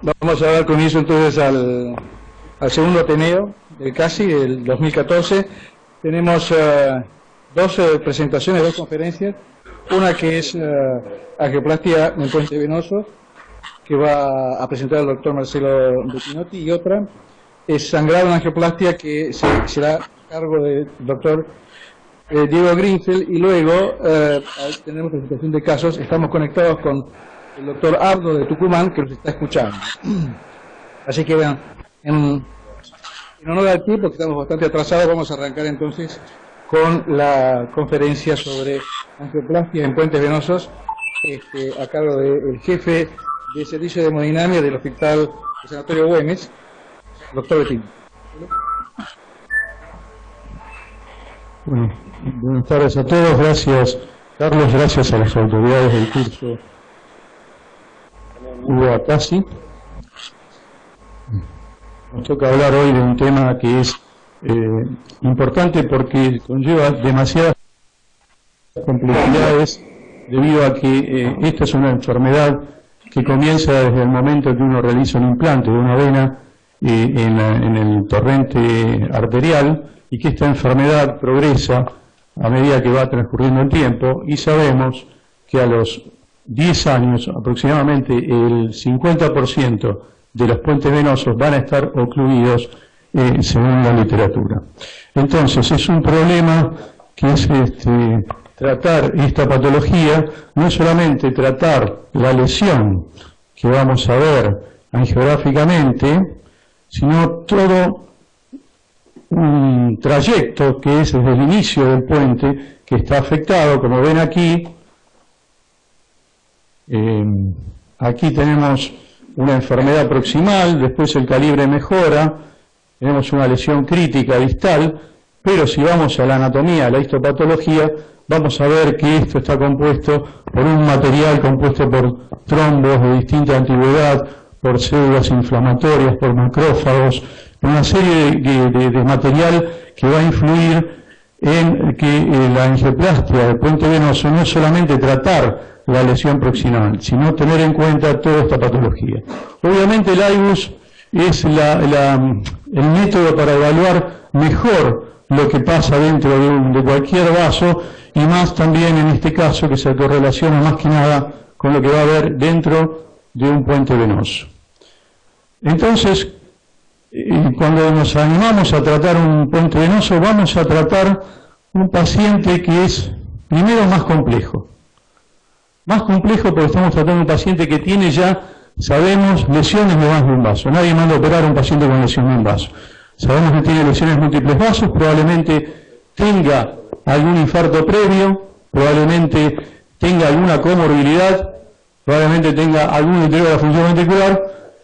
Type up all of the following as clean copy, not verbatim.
Vamos a dar comienzo entonces al segundo Ateneo del CASI del 2014. Tenemos dos presentaciones, dos conferencias. Una que es angioplastia en puente venoso, que va a presentar el doctor Marcelo Bettinotti, y otra es sangrado en angioplastia, que será a cargo del doctor Diego Greenfeld. Y luego tenemos presentación de casos. Estamos conectados con el doctor Abdo de Tucumán, que nos está escuchando. Así que vean, en honor al tiempo, que estamos bastante atrasados, vamos a arrancar entonces con la conferencia sobre angioplastia en puentes venosos, a cargo del jefe de servicio de hemodinamia del Hospital del Sanatorio Güemes, doctor Bettinotti. Bueno, buenas tardes a todos. Gracias, Carlos. Gracias a las autoridades del curso UACASI. Nos toca hablar hoy de un tema que es importante porque conlleva demasiadas complejidades, debido a que esta es una enfermedad que comienza desde el momento que uno realiza un implante de una vena en el torrente arterial, y que esta enfermedad progresa a medida que va transcurriendo el tiempo, y sabemos que a los 10 años aproximadamente el 50% de los puentes venosos van a estar ocluidos según la literatura. Entonces es un problema que es tratar esta patología, no es solamente tratar la lesión que vamos a ver angiográficamente, sino todo un trayecto que es desde el inicio del puente, que está afectado, como ven aquí. Aquí tenemos una enfermedad proximal, después el calibre mejora, tenemos una lesión crítica distal, pero si vamos a la anatomía, a la histopatología, vamos a ver que esto está compuesto por un material compuesto por trombos de distinta antigüedad, por células inflamatorias, por macrófagos, una serie de material que va a influir en que la angioplastia del puente venoso no es solamente tratar la lesión proximal, sino tener en cuenta toda esta patología. Obviamente el IBUS es el método para evaluar mejor lo que pasa dentro de cualquier vaso, y más también en este caso, que se correlaciona más que nada con lo que va a haber dentro de un puente venoso. Entonces, cuando nos animamos a tratar un puente venoso, vamos a tratar un paciente que es primero más complejo. Más complejo porque estamos tratando un paciente que tiene ya, sabemos, lesiones de más de un vaso. Nadie manda a operar a un paciente con lesión de un vaso. Sabemos que tiene lesiones de múltiples vasos, probablemente tenga algún infarto previo, probablemente tenga alguna comorbilidad, probablemente tenga algún deterioro de la función ventricular,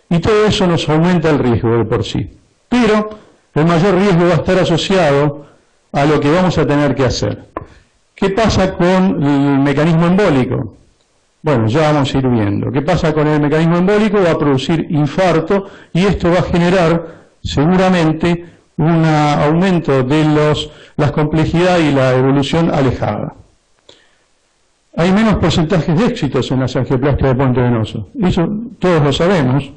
y todo eso nos aumenta el riesgo de por sí. Pero el mayor riesgo va a estar asociado a lo que vamos a tener que hacer. ¿Qué pasa con el mecanismo embólico? Bueno, ya vamos a ir viendo. ¿Qué pasa con el mecanismo embólico? Va a producir infarto, y esto va a generar seguramente un aumento de las complejidades y la evolución alejada. Hay menos porcentajes de éxitos en las angioplastias de puente venoso. Eso todos lo sabemos.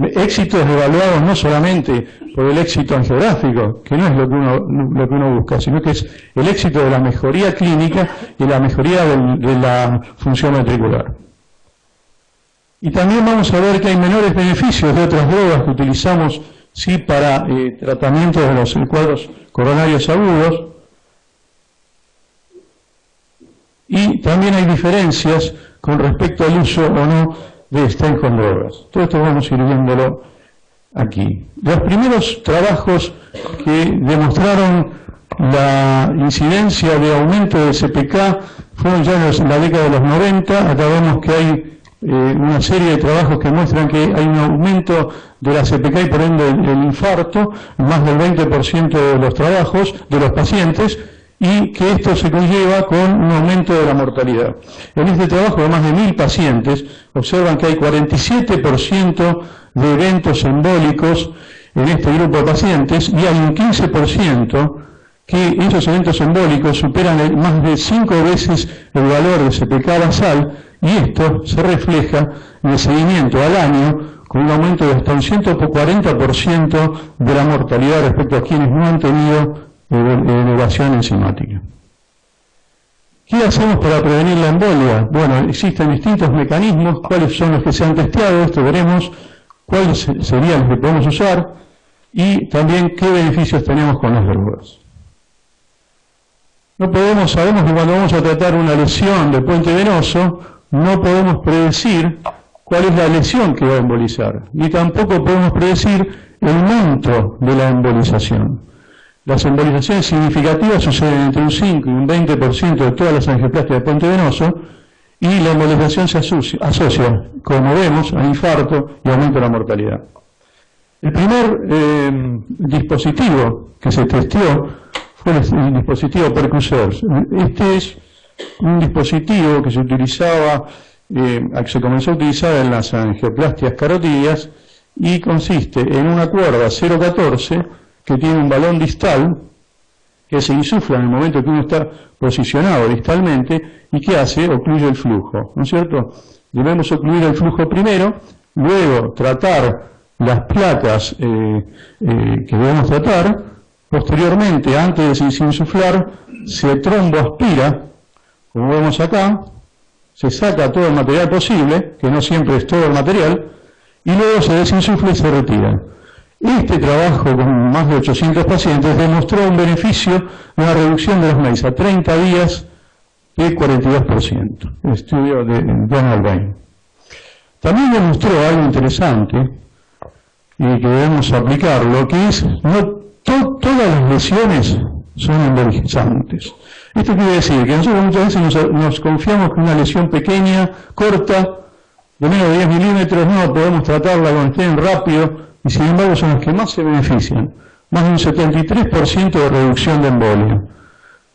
Éxitos evaluados no solamente por el éxito angiográfico, que no es lo que uno busca, sino que es el éxito de la mejoría clínica y la mejoría de la función ventricular. Y también vamos a ver que hay menores beneficios de otras drogas que utilizamos para tratamiento de los cuadros coronarios agudos, y también hay diferencias con respecto al uso o no de stent con drogas. Todo esto vamos a ir viéndolo aquí. Los primeros trabajos que demostraron la incidencia de aumento del CPK fueron ya en la década de los 90. Acá vemos que hay una serie de trabajos que muestran que hay un aumento de la CPK y por ende el infarto, más del 20% de los trabajos de los pacientes, y que esto se conlleva con un aumento de la mortalidad. En este trabajo de más de 1000 pacientes, observan que hay 47% de eventos embólicos en este grupo de pacientes, y hay un 15% que esos eventos embólicos superan más de 5 veces el valor de CPK basal, y esto se refleja en el seguimiento al año con un aumento de hasta un 140% de la mortalidad respecto a quienes no han tenido elevación enzimática. ¿Qué hacemos para prevenir la embolia? Bueno, existen distintos mecanismos. ¿Cuáles son los que se han testeado? Esto veremos cuáles serían los que podemos usar y también qué beneficios tenemos con las drogas. Sabemos que cuando vamos a tratar una lesión de puente venoso, no podemos predecir cuál es la lesión que va a embolizar, ni tampoco podemos predecir el monto de la embolización. Las embolizaciones significativas suceden entre un 5 y un 20% de todas las angioplastias de puente venoso, y la embolización se asocia, como vemos, a infarto y aumento de la mortalidad. El primer dispositivo que se testeó fue el dispositivo Percusers. Este es un dispositivo que se utilizaba, se comenzó a utilizar en las angioplastias carotídeas y consiste en una cuerda 0,14 que tiene un balón distal que se insufla en el momento que uno está posicionado distalmente y que hace, ocluye el flujo, ¿no es cierto? Debemos ocluir el flujo primero, luego tratar las placas que debemos tratar, posteriormente, antes de insuflar, se tromboaspira, como vemos acá, se saca todo el material posible, que no siempre es todo el material, y luego se desinsufla y se retira. Este trabajo con más de 800 pacientes demostró un beneficio de una reducción de los MEIS a 30 días de 42%. El estudio de Donald Bain. También demostró algo interesante y que debemos aplicarlo, que es todas las lesiones son embolizantes. Esto quiere decir que nosotros muchas veces nos confiamos que una lesión pequeña, corta, de menos de 10 milímetros, no podemos tratarla con estén rápido, y sin embargo son los que más se benefician. Más de un 73% de reducción de embolia.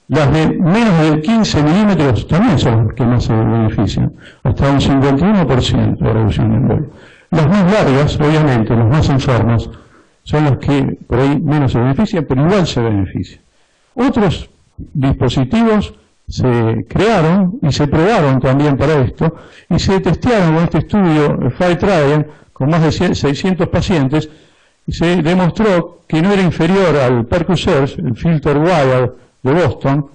Las de menos de 15 milímetros también son las que más se benefician. Hasta un 51% de reducción de embolia. Las más largas, obviamente, las más enfermas, son los que por ahí menos se benefician, pero igual se benefician. Otros dispositivos se crearon y se probaron también para esto, y se testearon con este estudio, Five Trial, con más de 600 pacientes, y se demostró que no era inferior al Percusers, el Filter Wire de Boston,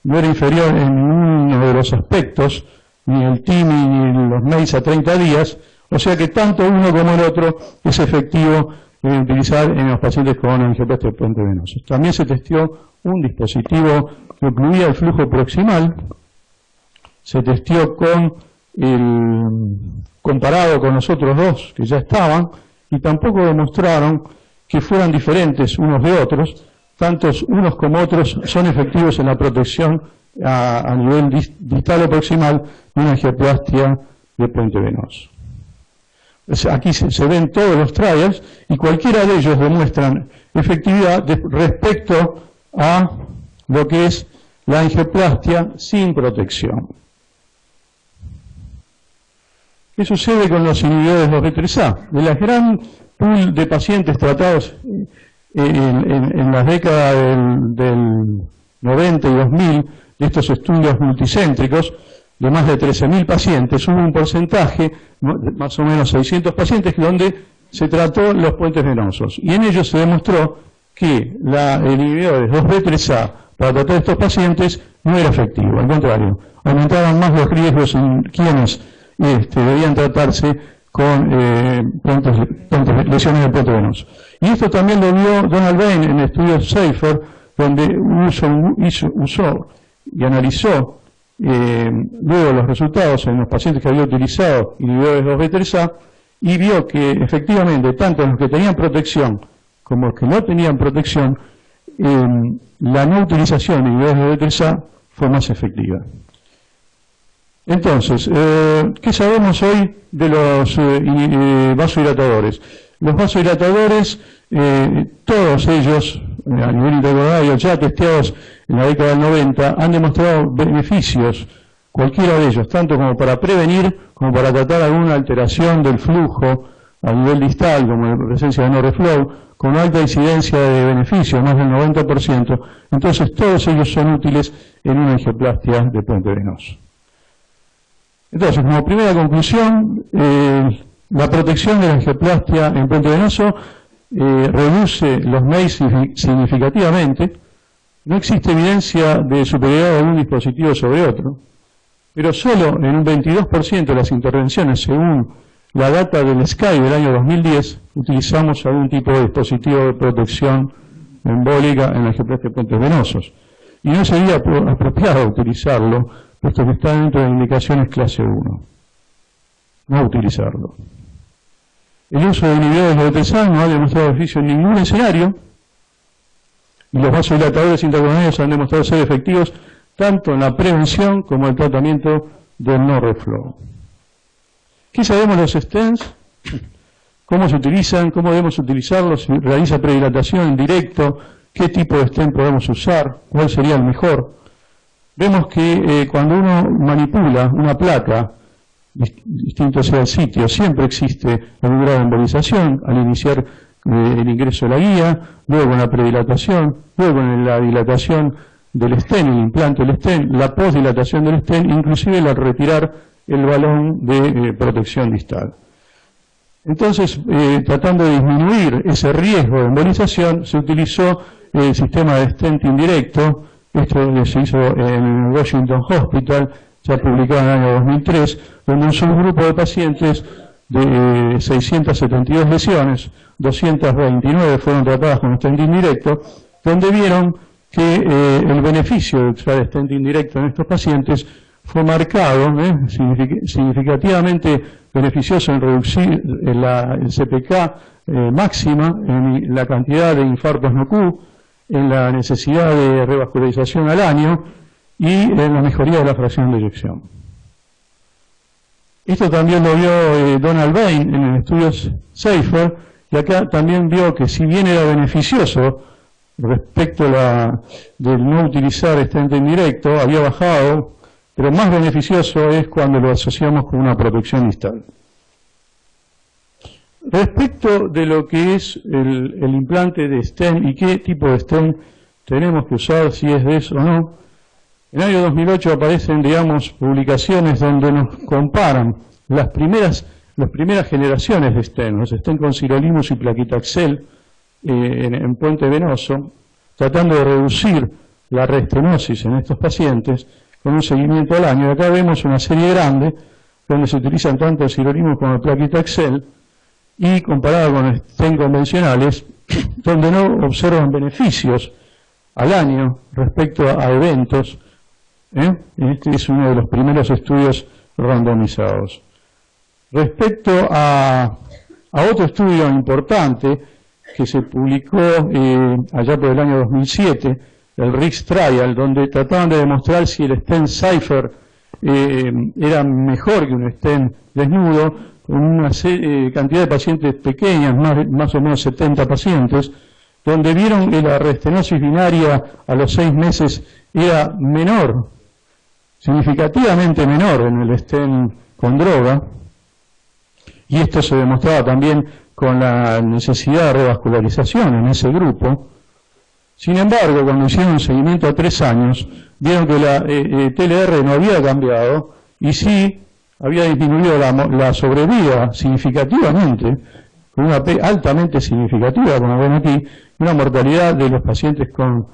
no era inferior en ninguno de los aspectos, ni el TIMI ni los MEIS a 30 días, o sea que tanto uno como el otro es efectivo en utilizar en los pacientes con angioplastia de puente venoso. También se testeó un dispositivo que ocluía el flujo proximal, se testeó comparado con los otros dos que ya estaban, y tampoco demostraron que fueran diferentes unos de otros, tantos unos como otros son efectivos en la protección a nivel distal o proximal de una angioplastia de puente venoso. Aquí se ven todos los trials y cualquiera de ellos demuestran efectividad respecto a lo que es la angioplastia sin protección. ¿Qué sucede con los inhibidores de los B3A? De la gran pool de pacientes tratados en las décadas del 90 y 2000, de estos estudios multicéntricos, de más de 13.000 pacientes, hubo un porcentaje, más o menos 600 pacientes, donde se trató los puentes venosos. Y en ellos se demostró que el inhibidor de 2B3A para tratar estos pacientes no era efectivo, al contrario, aumentaban más los riesgos en quienes debían tratarse con lesiones del puente venoso. Y esto también lo vio Donald Bain en el estudio SAFER, donde usó y analizó luego los resultados en los pacientes que había utilizado inhibidores 2B3A y vio que efectivamente tanto los que tenían protección como los que no tenían protección, la no utilización de inhibidores 2B3A fue más efectiva. Entonces, ¿qué sabemos hoy de los vasodilatadores? Los vasodilatadores, todos ellos, a nivel intermediario, ya testeados en la década del 90, han demostrado beneficios, cualquiera de ellos, tanto como para prevenir, como para tratar alguna alteración del flujo a nivel distal, como la presencia de no reflow, con alta incidencia de beneficio, más del 90%. Entonces, todos ellos son útiles en una angioplastia de puente venoso. Entonces, como primera conclusión, La protección de la angioplastia en puente venoso reduce los MACE significativamente. No existe evidencia de superioridad de un dispositivo sobre otro, pero solo en un 22% de las intervenciones, según la data del SKY del año 2010, utilizamos algún tipo de dispositivo de protección embólica en la angioplastia de puentes venosos. Y no sería apropiado utilizarlo, puesto que está dentro de indicaciones clase 1. No utilizarlo. El uso de inhibidores de OTSA no ha demostrado beneficio en ningún escenario, y los vasodilatadores intracoronarios han demostrado ser efectivos tanto en la prevención como en el tratamiento del no reflujo. ¿Qué sabemos de los stents? ¿Cómo se utilizan? ¿Cómo debemos utilizarlos? ¿Se realiza predilatación en directo? ¿Qué tipo de stent podemos usar? ¿Cuál sería el mejor? Vemos que cuando uno manipula una placa, distinto sea el sitio, siempre existe algún grado de embolización al iniciar el ingreso de la guía, luego en la predilatación, luego en la dilatación del stent, el implante del stent, la postdilatación del stent, inclusive al retirar el balón de protección distal. Entonces, tratando de disminuir ese riesgo de embolización, se utilizó el sistema de stent indirecto. Esto se hizo en Washington Hospital, ya publicado en el año 2003, donde un subgrupo de pacientes de 672 lesiones, 229 fueron tratadas con stent indirecto, donde vieron que el beneficio de usar stent indirecto en estos pacientes fue marcado, significativamente beneficioso en reducir el CPK máxima, en la cantidad de infartos no-Q, en la necesidad de revascularización al año y en la mejoría de la fracción de eyección. Esto también lo vio Donald Bain en el estudio SAFER, y acá también vio que si bien era beneficioso respecto de no utilizar stent indirecto, había bajado, pero más beneficioso es cuando lo asociamos con una protección distal. Respecto de lo que es el implante de stent y qué tipo de stent tenemos que usar, si es de eso o no, en el año 2008 aparecen, digamos, publicaciones donde nos comparan las primeras generaciones de stent, los stent con sirolimus y plaquitaxel en puente venoso, tratando de reducir la reestenosis en estos pacientes con un seguimiento al año. Y acá vemos una serie grande donde se utilizan tanto el sirolimus como el plaquitaxel, y comparado con stent convencionales, donde no observan beneficios al año respecto a eventos. Este es uno de los primeros estudios randomizados. Respecto a otro estudio importante que se publicó allá por el año 2007, el RIX Trial, donde trataban de demostrar si el stent SAFER era mejor que un stent desnudo, con una cantidad de pacientes pequeñas, más o menos 70 pacientes, donde vieron que la reestenosis binaria a los 6 meses era menor, significativamente menor en el stent con droga, y esto se demostraba también con la necesidad de revascularización en ese grupo. Sin embargo, cuando hicieron un seguimiento a 3 años, vieron que la TLR no había cambiado y sí había disminuido la sobrevida significativamente, con una P altamente significativa, como ven aquí, una mortalidad de los pacientes con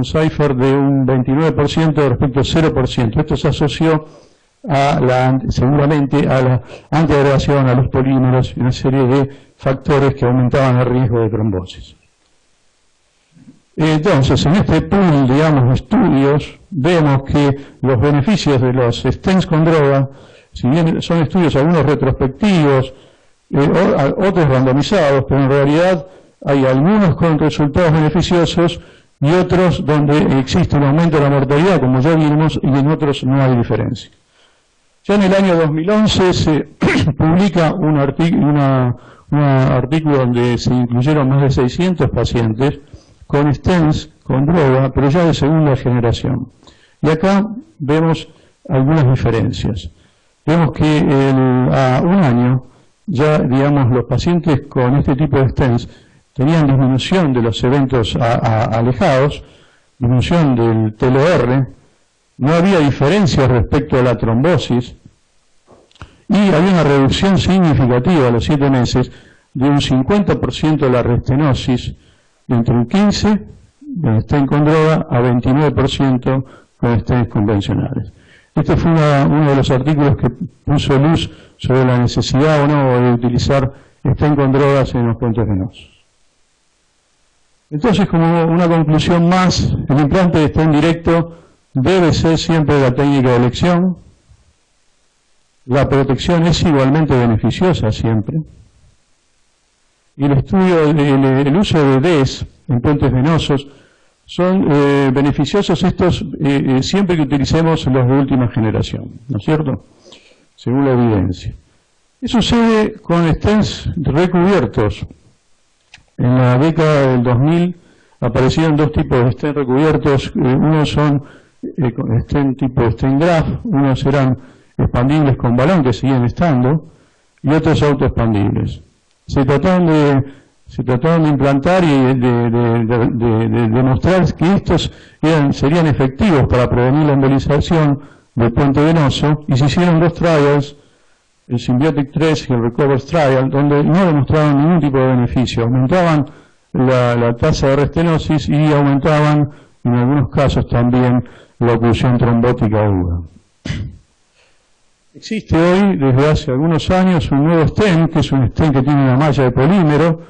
SAFER de un 29% respecto al 0%. Esto se asoció seguramente a la antiagregación, a los polímeros y una serie de factores que aumentaban el riesgo de trombosis. Entonces, en este pool, digamos, de estudios, vemos que los beneficios de los stents con droga, si bien son estudios algunos retrospectivos, otros randomizados, pero en realidad hay algunos con resultados beneficiosos y otros donde existe un aumento de la mortalidad, como ya vimos, y en otros no hay diferencia. Ya en el año 2011 se publica un artículo donde se incluyeron más de 600 pacientes con stents con droga, pero ya de segunda generación. Y acá vemos algunas diferencias. Vemos que a un año ya, digamos, los pacientes con este tipo de stents tenían disminución de los eventos alejados, disminución del TLR, no había diferencia respecto a la trombosis, y había una reducción significativa a los 7 meses de un 50% de la restenosis, entre un 15% de stent con droga a 29% con stents convencionales. Este fue uno de los artículos que puso luz sobre la necesidad o no de utilizar stent con drogas en los puentes venosos. Entonces, como una conclusión más, el implante de stent directo debe ser siempre la técnica de elección. La protección es igualmente beneficiosa siempre. Y el uso de DES en puentes venosos son beneficiosos estos siempre que utilicemos los de última generación, ¿no es cierto? Según la evidencia. Eso sucede con stents recubiertos. En la década del 2000 aparecieron dos tipos de stents recubiertos. Unos son stent tipo stent graft, unos eran expandibles con balón que siguen estando, y otros autoexpandibles. Se trataron de implantar y de demostrar que estos serían efectivos para prevenir la embolización del puente venoso, y se hicieron dos trials, el Symbiotic 3 y el Recover Trial, donde no demostraban ningún tipo de beneficio. Aumentaban la tasa de restenosis y aumentaban, en algunos casos también, la oclusión trombótica aguda. Existe hoy, desde hace algunos años, un nuevo stent, que es un stent que tiene una malla de polímero,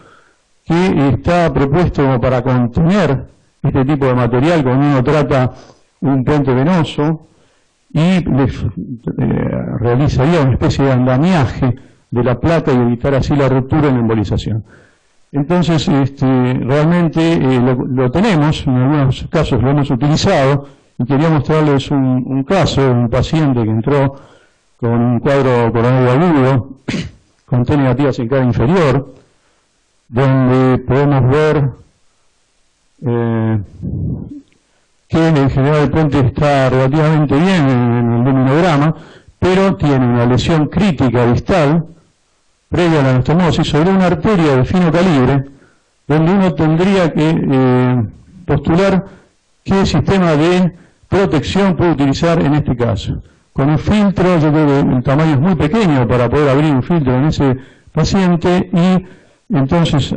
que está propuesto como para contener este tipo de material cuando uno trata un puente venoso, y realizaría una especie de andamiaje de la placa y evitar así la ruptura en la embolización. Entonces, realmente lo tenemos, en algunos casos lo hemos utilizado, y quería mostrarles un caso de un paciente que entró con un cuadro coronario agudo, con T negativas en cara inferior, donde podemos ver que en general el puente está relativamente bien en el luminograma, pero tiene una lesión crítica distal, previa a la anastomosis, sobre una arteria de fino calibre, donde uno tendría que postular qué sistema de protección puede utilizar en este caso. Con un filtro, yo creo que el tamaño es muy pequeño para poder abrir un filtro en ese paciente, y entonces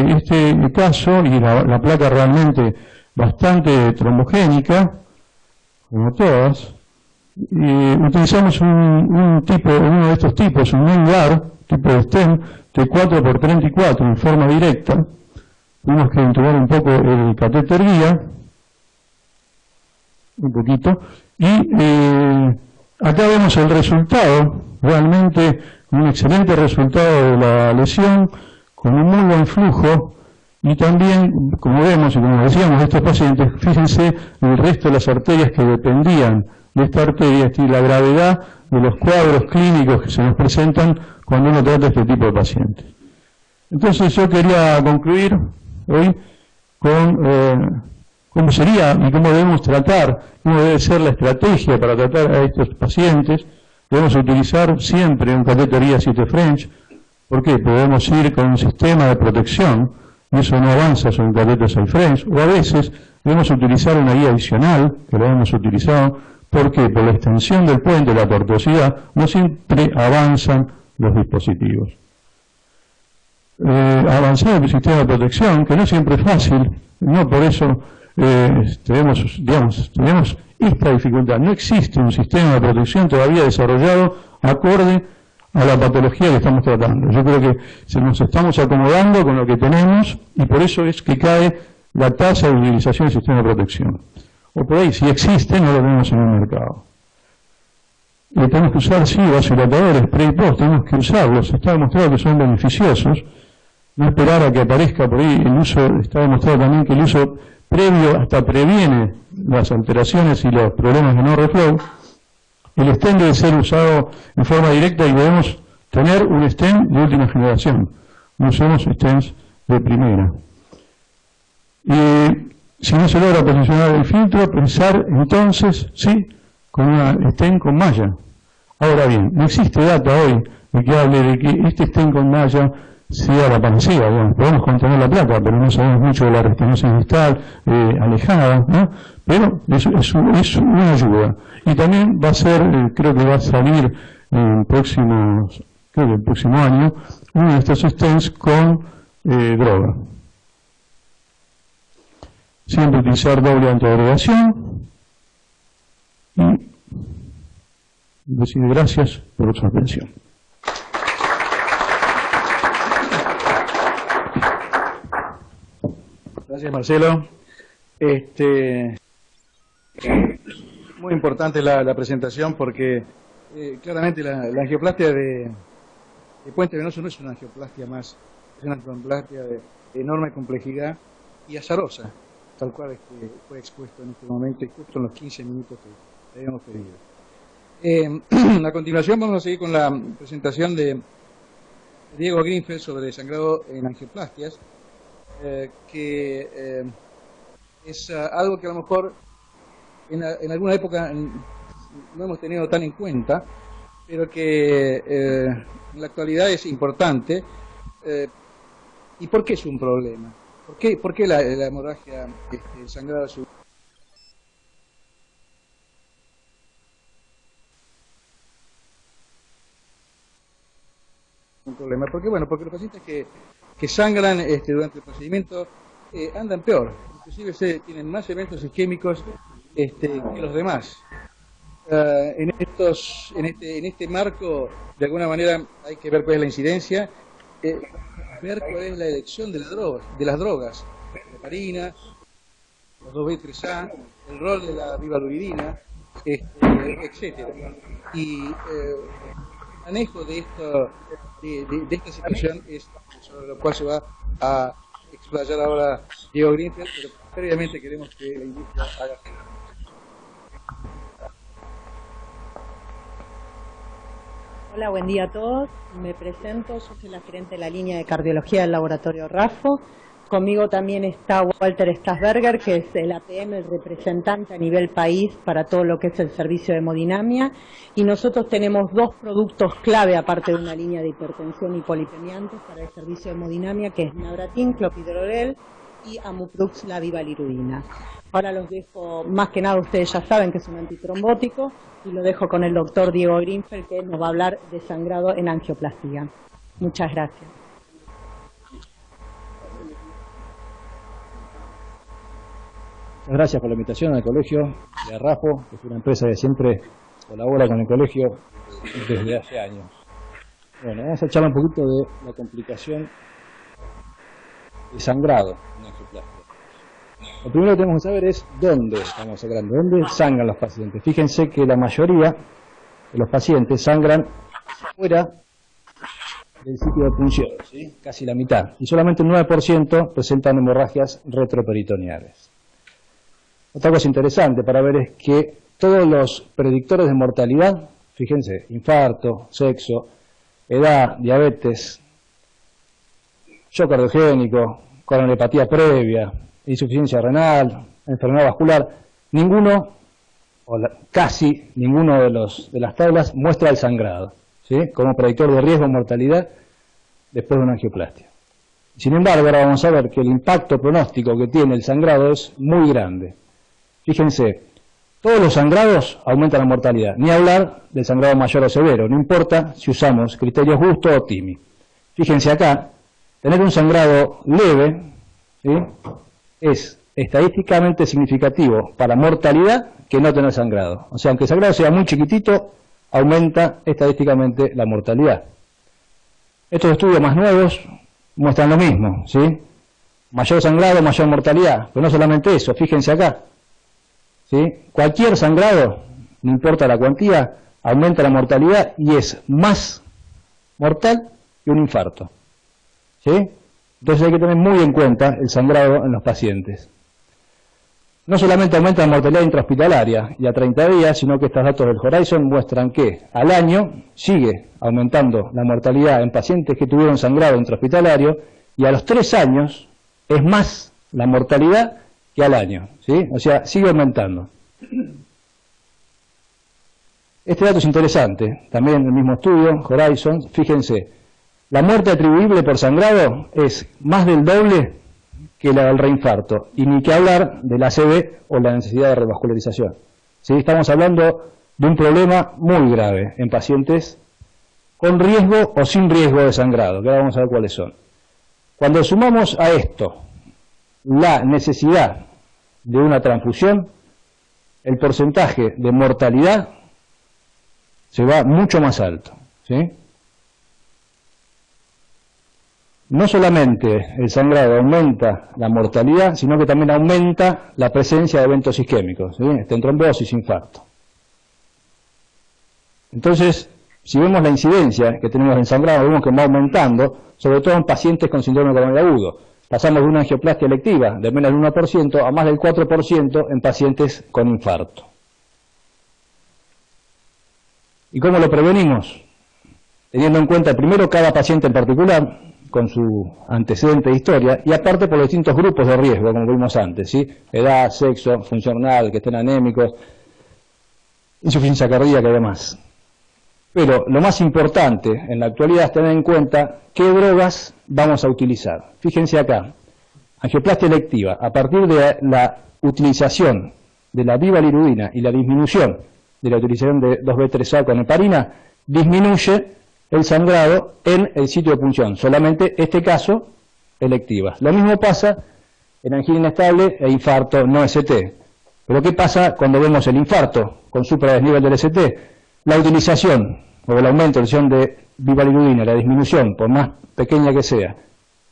este caso, y la placa realmente bastante trombogénica, como todas, utilizamos uno de estos tipos, un NENGAR, tipo de stent, de 4×34 en forma directa. Tuvimos que intubar un poco el catéter guía, un poquito, y acá vemos el resultado, realmente un excelente resultado de la lesión, con un muy buen flujo. Y también, como vemos y como decíamos, estos pacientes, fíjense el resto de las arterias que dependían de esta arteria y la gravedad de los cuadros clínicos que se nos presentan cuando uno trata este tipo de pacientes. Entonces yo quería concluir hoy con cómo sería y cómo debemos tratar, cómo debe ser la estrategia para tratar a estos pacientes. Debemos utilizar siempre un catéter guía 7 French. ¿Por qué? Podemos ir con un sistema de protección, y eso no avanza sobre un catéter 6 French, o a veces debemos utilizar una guía adicional, que lo hemos utilizado. ¿Por qué? Por la extensión del puente, la tortuosidad, no siempre avanzan los dispositivos. Avanzar el sistema de protección, que no siempre es fácil, no por eso tenemos esta dificultad. No existe un sistema de protección todavía desarrollado acorde a la patología que estamos tratando. Yo creo que nos estamos acomodando con lo que tenemos, y por eso es que cae la tasa de utilización del sistema de protección. O por ahí, si existe, no lo tenemos en el mercado. Y tenemos que usar, sí, vasodilatadores, pre y post, tenemos que usarlos. Está demostrado que son beneficiosos. No esperar a que aparezca por ahí el uso. Está demostrado también que el uso previo hasta previene las alteraciones y los problemas de no reflow. El stent debe ser usado en forma directa y debemos tener un stent de última generación. No usemos stents de primera. Si no se logra posicionar el filtro, pensar entonces, sí, con una stent con malla. Ahora bien, no existe data hoy de que hable de que este stent con malla sea la panacea. Bueno, podemos contener la placa, pero no sabemos mucho de la restenosis distal alejada, ¿no? Pero es una ayuda. Y también va a ser, creo que va a salir creo que el próximo año, uno de estos stents con droga. Siempre utilizar doble antiagregación y decir gracias por su atención. Gracias, Marcelo. Muy importante la presentación porque claramente la angioplastia de puente venoso no es una angioplastia más, es una angioplastia de enorme complejidad y azarosa, tal cual fue expuesto en este momento y justo en los 15 minutos que habíamos pedido. A continuación vamos a seguir con la presentación de Diego Greenfeld sobre sangrado en angioplastias, que es algo que a lo mejor en alguna época no hemos tenido tan en cuenta, pero que en la actualidad es importante. ¿Y por qué es un problema? ¿Por qué la hemorragia sangrada es un problema? Porque los pacientes que sangran durante el procedimiento andan peor, inclusive tienen más eventos isquémicos que los demás. En este marco, de alguna manera, hay que ver cuál es la incidencia, ver cuál es la elección de las drogas, la heparina, los 2B3A, el rol de la ribaluridina, etcétera. Y el manejo de esta situación es sobre lo cual se va a explayar ahora Diego Greenfeld, pero previamente queremos que la industria haga. Hola, buen día a todos. Me presento, yo soy la gerente de la línea de cardiología del laboratorio RAFO. Conmigo también está Walter Stasberger, que es el APM, el representante a nivel país para todo lo que es el servicio de hemodinamia. Y nosotros tenemos dos productos clave, aparte de una línea de hipertensión y polipemiantes para el servicio de hemodinamia, que es Nabratin, clopidogrel y Amuprux, la vivalirudina. Ahora los dejo, más que nada ustedes ya saben que es un antitrombótico, y lo dejo con el doctor Diego Greenfeld, que nos va a hablar de sangrado en angioplastía. Muchas gracias. Gracias por la invitación al colegio de RAFO, que es una empresa que siempre colabora con el colegio desde hace años. Bueno, vamos a charlar un poquito de la complicación de sangrado en angioplastia. Lo primero que tenemos que saber es dónde estamos sangrando, dónde sangran los pacientes. Fíjense que la mayoría de los pacientes sangran fuera del sitio de punción, ¿sí? Casi la mitad, y solamente el 9% presentan hemorragias retroperitoneales. Otra cosa interesante para ver es que todos los predictores de mortalidad, fíjense, infarto, sexo, edad, diabetes, shock cardiogénico, coronariopatía previa, insuficiencia renal, enfermedad vascular, ninguno, o casi ninguno de las tablas muestra el sangrado, ¿sí? Como predictor de riesgo de mortalidad después de una angioplastia. Sin embargo, ahora vamos a ver que el impacto pronóstico que tiene el sangrado es muy grande. Fíjense, todos los sangrados aumentan la mortalidad, ni hablar del sangrado mayor o severo, no importa si usamos criterios Gusto o TIMI. Fíjense acá, tener un sangrado leve, ¿sí?, es estadísticamente significativo para mortalidad que no tener sangrado. O sea, aunque el sangrado sea muy chiquitito, aumenta estadísticamente la mortalidad. Estos estudios más nuevos muestran lo mismo, ¿sí? Mayor sangrado, mayor mortalidad. Pero no solamente eso, fíjense acá, ¿sí? Cualquier sangrado, no importa la cuantía, aumenta la mortalidad y es más mortal que un infarto, ¿sí? Entonces hay que tener muy en cuenta el sangrado en los pacientes. No solamente aumenta la mortalidad intrahospitalaria y a 30 días, sino que estos datos del Horizon muestran que al año sigue aumentando la mortalidad en pacientes que tuvieron sangrado intrahospitalario y a los 3 años es más la mortalidad que al año, ¿sí? O sea, sigue aumentando. Este dato es interesante, también en el mismo estudio, Horizon, fíjense, la muerte atribuible por sangrado es más del doble que la del reinfarto, y ni que hablar del ACV o la necesidad de revascularización. ¿Sí? Estamos hablando de un problema muy grave en pacientes con riesgo o sin riesgo de sangrado, que ahora vamos a ver cuáles son. Cuando sumamos a esto la necesidad de una transfusión, el porcentaje de mortalidad se va mucho más alto, ¿sí? No solamente el sangrado aumenta la mortalidad, sino que también aumenta la presencia de eventos isquémicos, ¿sí? Trombosis, infarto. Entonces, si vemos la incidencia que tenemos en sangrado, vemos que va aumentando, sobre todo en pacientes con síndrome coronario agudo. Pasamos de una angioplastia electiva de menos del 1% a más del 4% en pacientes con infarto. ¿Y cómo lo prevenimos? Teniendo en cuenta primero cada paciente en particular, con su antecedente de historia, y aparte por los distintos grupos de riesgo, como vimos antes, ¿sí? Edad, sexo, función renal, que estén anémicos, insuficiencia cardíaca y demás. Pero lo más importante en la actualidad es tener en cuenta qué drogas vamos a utilizar. Fíjense acá, angioplastia electiva, a partir de la utilización de la bivalirudina y la disminución de la utilización de 2B3A con heparina, disminuye el sangrado en el sitio de punción, solamente este caso electiva. Lo mismo pasa en angina inestable e infarto no ST. Pero ¿qué pasa cuando vemos el infarto con supradesnivel del ST? La utilización o el aumento de la utilización de bivalirudina, la disminución, por más pequeña que sea,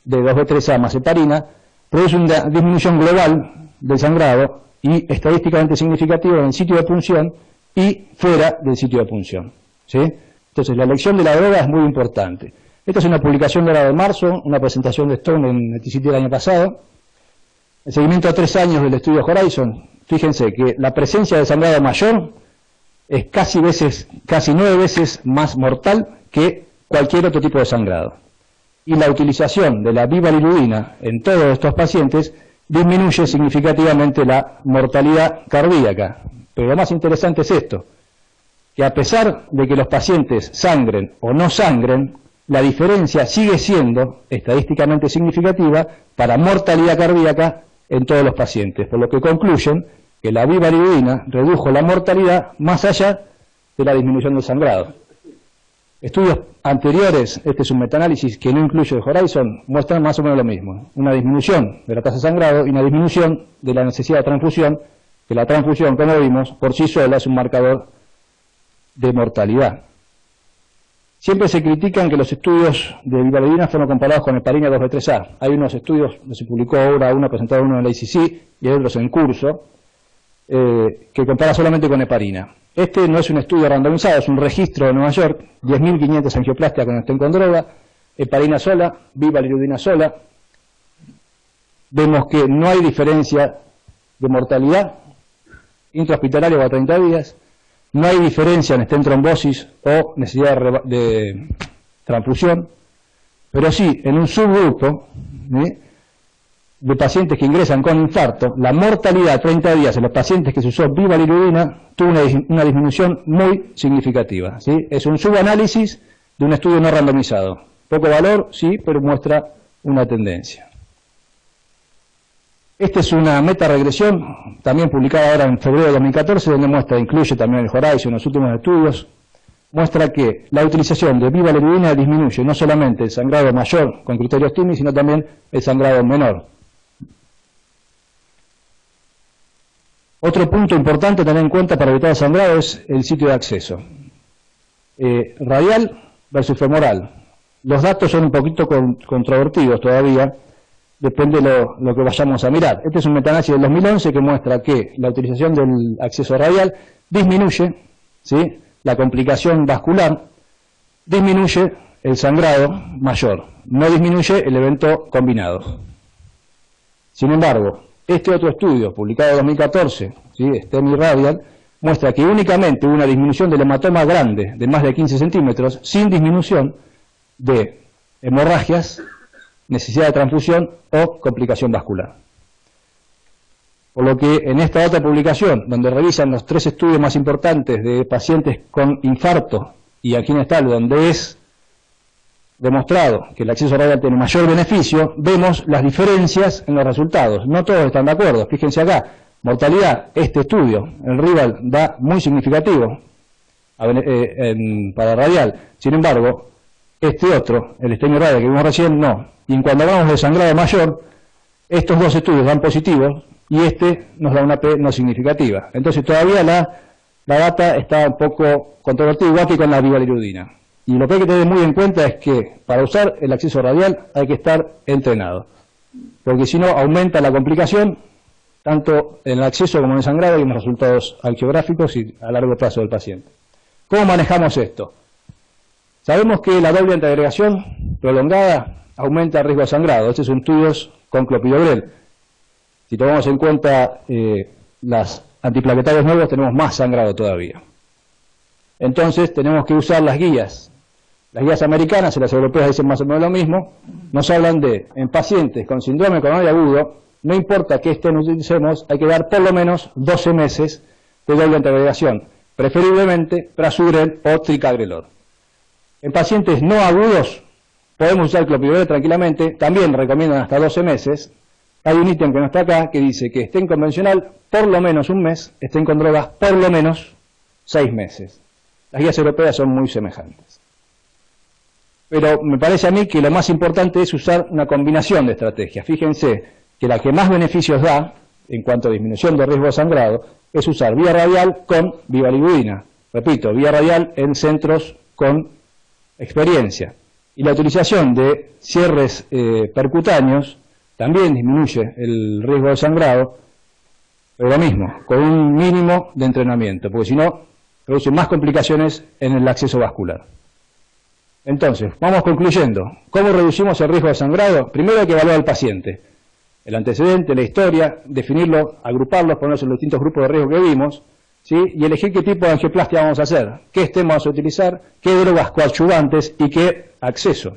de 2B3A más heparina, produce una disminución global del sangrado y estadísticamente significativa en el sitio de punción y fuera del sitio de punción, ¿sí? Entonces, la elección de la droga es muy importante. Esta es una publicación de la de marzo, una presentación de Stone en el TCT del año pasado. El seguimiento a 3 años del estudio Horizon, fíjense que la presencia de sangrado mayor es casi 9 veces más mortal que cualquier otro tipo de sangrado. Y la utilización de la bivalirudina en todos estos pacientes disminuye significativamente la mortalidad cardíaca. Pero lo más interesante es esto, que a pesar de que los pacientes sangren o no sangren, la diferencia sigue siendo estadísticamente significativa para mortalidad cardíaca en todos los pacientes, por lo que concluyen que la bivalirudina redujo la mortalidad más allá de la disminución del sangrado. Estudios anteriores, este es un metaanálisis que no incluye el Horizon, muestran más o menos lo mismo, una disminución de la tasa de sangrado y una disminución de la necesidad de transfusión, que la transfusión, como vimos, por sí sola es un marcador de mortalidad. Siempre se critican que los estudios de bivalirudina fueron comparados con heparina 2B3A. Hay unos estudios, se publicó ahora uno, presentado uno en la ICC y hay otros en curso, que compara solamente con heparina. Este no es un estudio randomizado, es un registro de Nueva York, 10.500 angioplastias que no estén con droga, heparina sola, bivalirudina sola. Vemos que no hay diferencia de mortalidad intrahospitalaria a 30 días, no hay diferencia en stent trombosis o necesidad de transfusión, pero sí en un subgrupo de pacientes que ingresan con infarto, la mortalidad a 30 días en los pacientes que se usó bivalirudina tuvo una disminución muy significativa, ¿sí? Es un subanálisis de un estudio no randomizado. Poco valor, sí, pero muestra una tendencia. Esta es una metaregresión, también publicada ahora en febrero de 2014, donde muestra, incluye también el Horizon en los últimos estudios, muestra que la utilización de bivalirudina disminuye no solamente el sangrado mayor con criterios TIMI, sino también el sangrado menor. Otro punto importante a tener en cuenta para evitar el sangrado es el sitio de acceso. Radial versus femoral. Los datos son un poquito controvertidos todavía, depende de lo que vayamos a mirar. Este es un metaanálisis del 2011 que muestra que la utilización del acceso radial disminuye, ¿sí?, la complicación vascular, disminuye el sangrado mayor, no disminuye el evento combinado. Sin embargo, este otro estudio, publicado en 2014, ¿sí?, STEMI Radial, muestra que únicamente hubo una disminución del hematoma grande de más de 15 centímetros, sin disminución de hemorragias, necesidad de transfusión o complicación vascular. Por lo que en esta otra publicación, donde revisan los 3 estudios más importantes de pacientes con infarto y angina inestable, donde es demostrado que el acceso radial tiene mayor beneficio, vemos las diferencias en los resultados. No todos están de acuerdo. Fíjense acá, mortalidad, este estudio, el Rival, da muy significativo. para radial. Sin embargo, este otro, el esteño radial que vimos recién, no. Y cuando hablamos de sangrado mayor, estos dos estudios dan positivos y este nos da una P no significativa. Entonces todavía la data está un poco controvertida, igual que con la bivalirudina. Y lo que hay que tener muy en cuenta es que para usar el acceso radial hay que estar entrenado, porque si no aumenta la complicación, tanto en el acceso como en el sangrado y en los resultados angiográficos y a largo plazo del paciente. ¿Cómo manejamos esto? Sabemos que la doble antiagregación prolongada aumenta el riesgo de sangrado. Estos son estudios con clopidogrel. Si tomamos en cuenta las antiplaquetarios nuevos, tenemos más sangrado todavía. Entonces tenemos que usar las guías. Las guías americanas y las europeas dicen más o menos lo mismo. Nos hablan de, en pacientes con síndrome coronario agudo, no importa qué estén utilicemos, hay que dar por lo menos 12 meses de doble antiagregación, preferiblemente prasugrel o tricagrelor. En pacientes no agudos, podemos usar clopidogrel tranquilamente, también recomiendan hasta 12 meses. Hay un ítem que no está acá que dice que estén convencional por lo menos un mes, estén con drogas por lo menos 6 meses. Las guías europeas son muy semejantes. Pero me parece a mí que lo más importante es usar una combinación de estrategias. Fíjense que la que más beneficios da, en cuanto a disminución de riesgo de sangrado, es usar vía radial con bivalirudina. Repito, vía radial en centros con experiencia. Y la utilización de cierres percutáneos también disminuye el riesgo de sangrado, pero lo mismo, con un mínimo de entrenamiento, porque si no, produce más complicaciones en el acceso vascular. Entonces, vamos concluyendo. ¿Cómo reducimos el riesgo de sangrado? Primero hay que evaluar al paciente. El antecedente, la historia, definirlo, agruparlos, ponerlos en los distintos grupos de riesgo que vimos, ¿sí? Y elegir qué tipo de angioplastia vamos a hacer, qué estem vamos a utilizar, qué drogas coadyuvantes y qué acceso.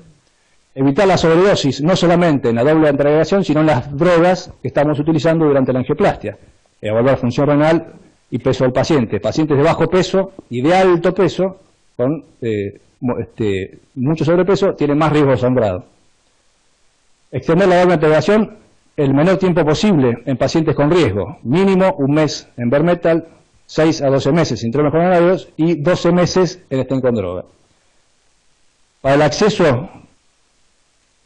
Evitar la sobredosis, no solamente en la doble antiagregación, sino en las drogas que estamos utilizando durante la angioplastia. Evaluar función renal y peso del paciente. Pacientes de bajo peso y de alto peso, con mucho sobrepeso, tienen más riesgo de sangrado. Extender la doble antiagregación el menor tiempo posible en pacientes con riesgo. Mínimo un mes en bare metal, 6 a 12 meses sin síndromes coronarios y 12 meses en estén con droga. Para el acceso,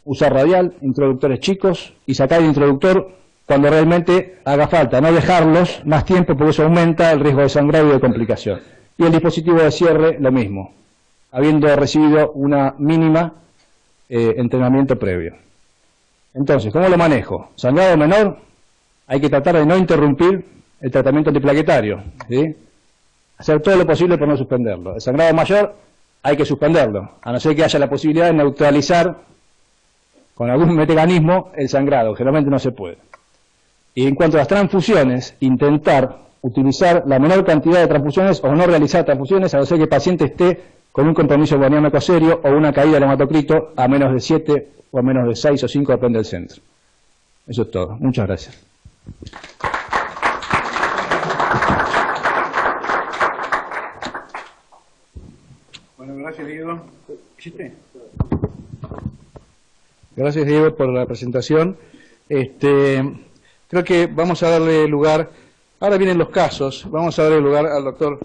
usar radial, introductores chicos y sacar el introductor cuando realmente haga falta, no dejarlos más tiempo porque eso aumenta el riesgo de sangrado y de complicación. Y el dispositivo de cierre, lo mismo, habiendo recibido una mínima entrenamiento previo. Entonces, ¿cómo lo manejo? Sangrado menor, hay que tratar de no interrumpir el tratamiento antiplaquetario, ¿sí? Hacer todo lo posible por no suspenderlo. El sangrado mayor, hay que suspenderlo, a no ser que haya la posibilidad de neutralizar con algún mecanismo el sangrado, generalmente no se puede. Y en cuanto a las transfusiones, intentar utilizar la menor cantidad de transfusiones o no realizar transfusiones, a no ser que el paciente esté con un compromiso hemodinámico serio o una caída del hematocrito a menos de 7 o a menos de 6 o 5, depende del centro. Eso es todo. Muchas gracias. Bueno, gracias Diego. Gracias Diego por la presentación. Creo que vamos a darle lugar, ahora vienen los casos, vamos a darle lugar al doctor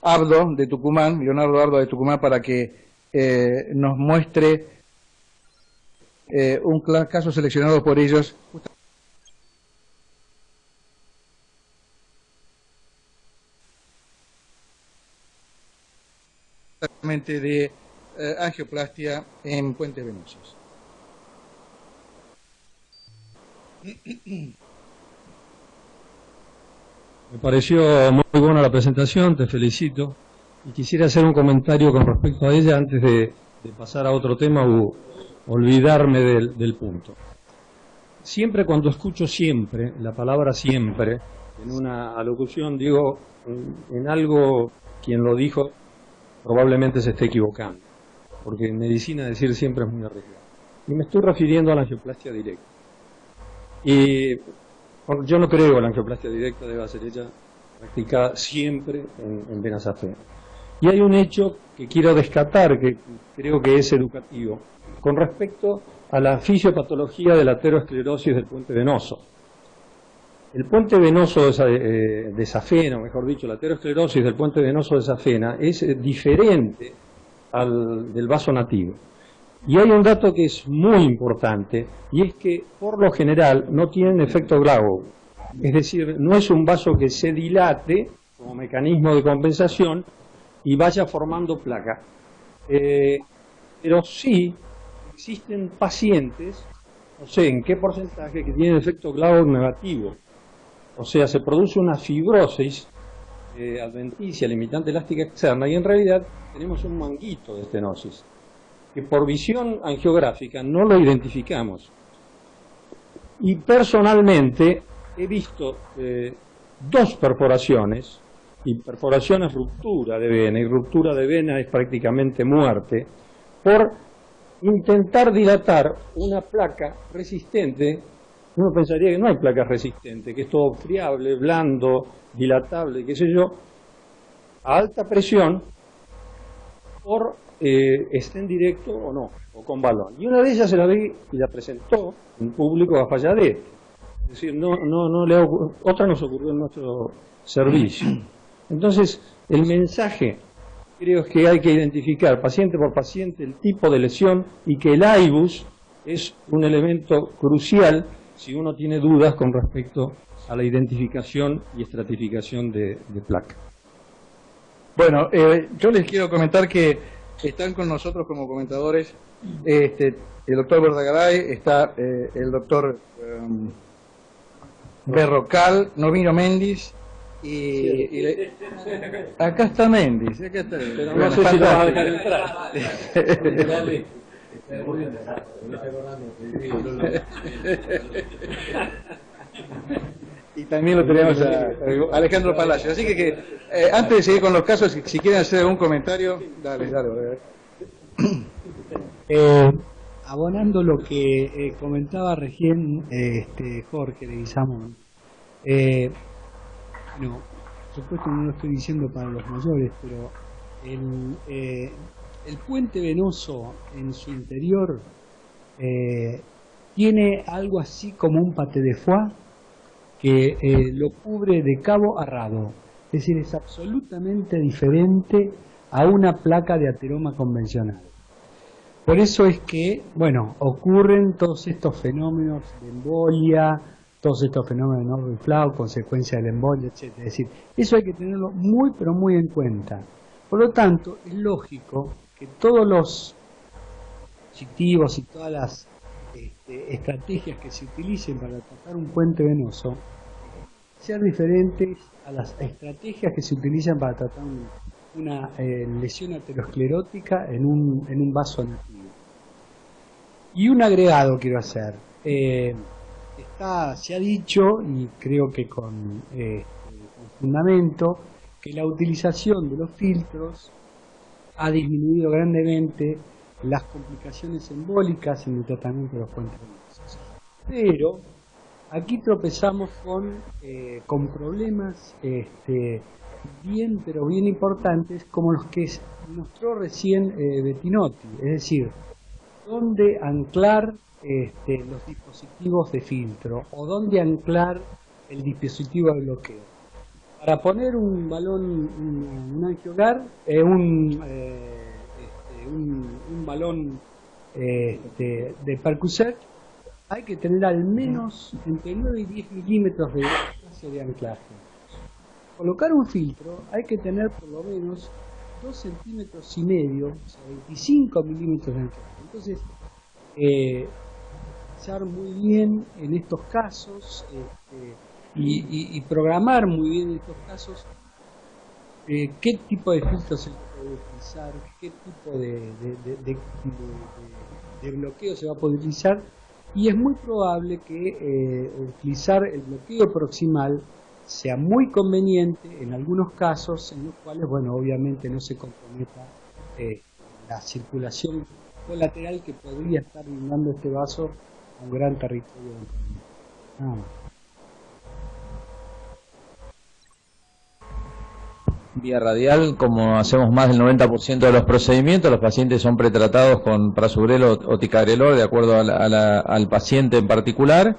Abdo de Tucumán, Leonardo Abdo de Tucumán, para que nos muestre un caso seleccionado por ellos justamente de angioplastia en puentes venosos. Me pareció muy buena la presentación, te felicito, y quisiera hacer un comentario con respecto a ella antes de pasar a otro tema o olvidarme del punto. Siempre cuando escucho siempre, la palabra siempre, en una alocución, digo, en algo quien lo dijo probablemente se esté equivocando, porque en medicina decir siempre es muy arriesgado. Y me estoy refiriendo a la angioplastia directa. Y yo no creo que la angioplastia directa deba ser hecha, practicada siempre en venas ajenas. Y hay un hecho que quiero descartar, que creo que es educativo, con respecto a la fisiopatología de la aterosclerosis del puente venoso. El puente venoso de safena, o mejor dicho, la aterosclerosis del puente venoso de safena es diferente del vaso nativo. Y hay un dato que es muy importante, y es que por lo general no tienen efecto Glagow. Es decir, no es un vaso que se dilate como mecanismo de compensación y vaya formando placa. Pero sí existen pacientes, no sé en qué porcentaje, que tienen efecto Glagow negativo. O sea, se produce una fibrosis adventicia, limitante elástica externa, y en realidad tenemos un manguito de estenosis, que por visión angiográfica no lo identificamos. Y personalmente he visto 2 perforaciones, y perforación es ruptura de vena, y ruptura de vena es prácticamente muerte, por intentar dilatar una placa resistente. Uno pensaría que no hay placas resistentes, que es todo friable, blando, dilatable, qué sé yo, a alta presión, por estén directo o no, o con balón. Y una de ellas se la vi y la presentó en público a Falladet. Es decir, otra nos ocurrió en nuestro servicio. Entonces, el mensaje creo que hay que identificar paciente por paciente el tipo de lesión, y que el IBUS es un elemento crucial si uno tiene dudas con respecto a la identificación y estratificación de placa. Bueno, yo les quiero comentar que están con nosotros como comentadores el doctor Berdagaray, está el doctor Berrocal, Novino Méndez, acá está Méndez, acá está. Pero no sé si lo vas a dejar entrar. Y también lo tenemos a Alejandro Palacio. Así que antes de seguir con los casos, si quieren hacer algún comentario, dale. Abonando lo que comentaba recién Jorge Leguizamón, no, por supuesto no lo estoy diciendo para los mayores, pero el puente venoso en su interior tiene algo así como un paté de foie que lo cubre de cabo a rabo. Es decir, es absolutamente diferente a una placa de ateroma convencional. Por eso es que, bueno, ocurren todos estos fenómenos de embolia, todos estos fenómenos de no-reflow, consecuencia de la embolia, etc. Es decir, eso hay que tenerlo muy, pero muy en cuenta. Por lo tanto, es lógico que todos los dispositivos y todas las estrategias que se utilicen para tratar un puente venoso sean diferentes a las estrategias que se utilizan para tratar una lesión aterosclerótica en un vaso nativo. Y un agregado quiero hacer. Se ha dicho, y creo que con fundamento, que la utilización de los filtros ha disminuido grandemente las complicaciones embólicas en el tratamiento de los puentes venosos. Pero aquí tropezamos con problemas bien importantes, como los que mostró recién Bettinotti, es decir, dónde anclar los dispositivos de filtro o dónde anclar el dispositivo de bloqueo. Para poner un balón, un angiogar, un balón de Percocet, hay que tener al menos entre 9 y 10 milímetros de espacio de anclaje. Colocar un filtro hay que tener por lo menos 2,5 centímetros, o sea, 25 milímetros de anclaje. Entonces, pensar muy bien en estos casos y programar muy bien en estos casos qué tipo de filtro se puede utilizar, qué tipo de bloqueo se va a poder utilizar, y es muy probable que utilizar el bloqueo proximal sea muy conveniente en algunos casos en los cuales, bueno, obviamente no se comprometa la circulación colateral que podría estar brindando este vaso a un gran territorio. Nada más. Vía radial, como hacemos más del 90% de los procedimientos, los pacientes son pretratados con prasugrel o ticagrelor de acuerdo al paciente en particular.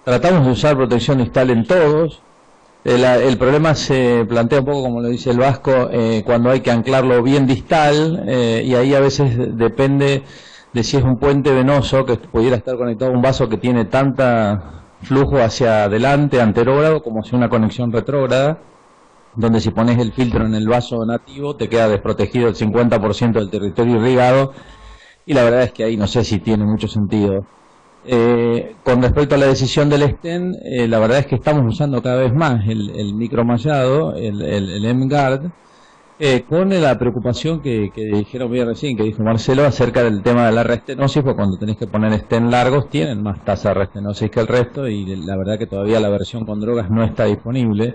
Tratamos de usar protección distal en todos. El problema se plantea un poco como lo dice el Vasco, cuando hay que anclarlo bien distal, y ahí a veces depende de si es un puente venoso que pudiera estar conectado a un vaso que tiene tanta flujo hacia adelante, anterógrado, como si una conexión retrógrada, donde si pones el filtro en el vaso nativo te queda desprotegido el 50% del territorio irrigado, y la verdad es que ahí no sé si tiene mucho sentido. Con respecto a la decisión del stent, la verdad es que estamos usando cada vez más el micromallado, el M-Guard, con la preocupación que dijeron bien recién, que dijo Marcelo, acerca del tema de la restenosis, porque cuando tenés que poner stent largos tienen más tasa de restenosis que el resto, y la verdad que todavía la versión con drogas no está disponible.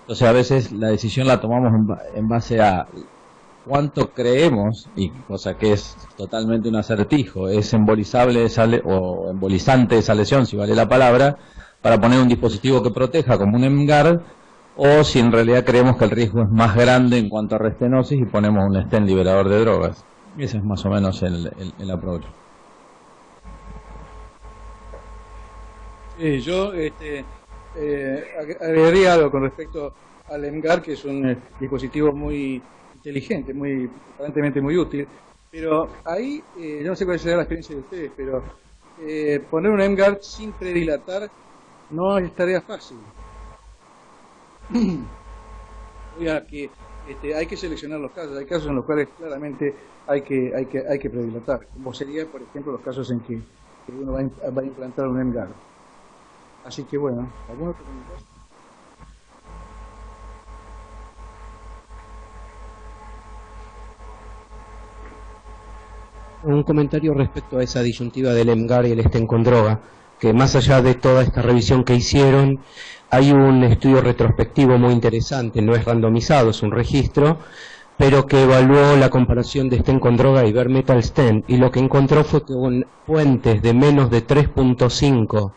Entonces a veces la decisión la tomamos en base a cuánto creemos, y cosa que es totalmente un acertijo, es embolizable o embolizante esa lesión, si vale la palabra, para poner un dispositivo que proteja como un M-Guard, o si en realidad creemos que el riesgo es más grande en cuanto a restenosis y ponemos un stent liberador de drogas. Ese es más o menos el approach. Sí, yo agregaría algo con respecto al M-Guard, que es un dispositivo muy inteligente, aparentemente muy útil, pero ahí, yo no sé cuál será la experiencia de ustedes, pero poner un M-Guard sin predilatar no es tarea fácil. Que hay que seleccionar los casos, hay casos en los cuales claramente hay que predilatar, como sería, por ejemplo, los casos en que uno va a implantar un M-Guard. Así que bueno, ¿algún otro comentario? Un comentario respecto a esa disyuntiva del M-Guard y el stent con droga, que más allá de toda esta revisión que hicieron, hay un estudio retrospectivo muy interesante, no es randomizado, es un registro, pero que evaluó la comparación de stent con droga y bare metal stent, y lo que encontró fue que con puentes de menos de 3.5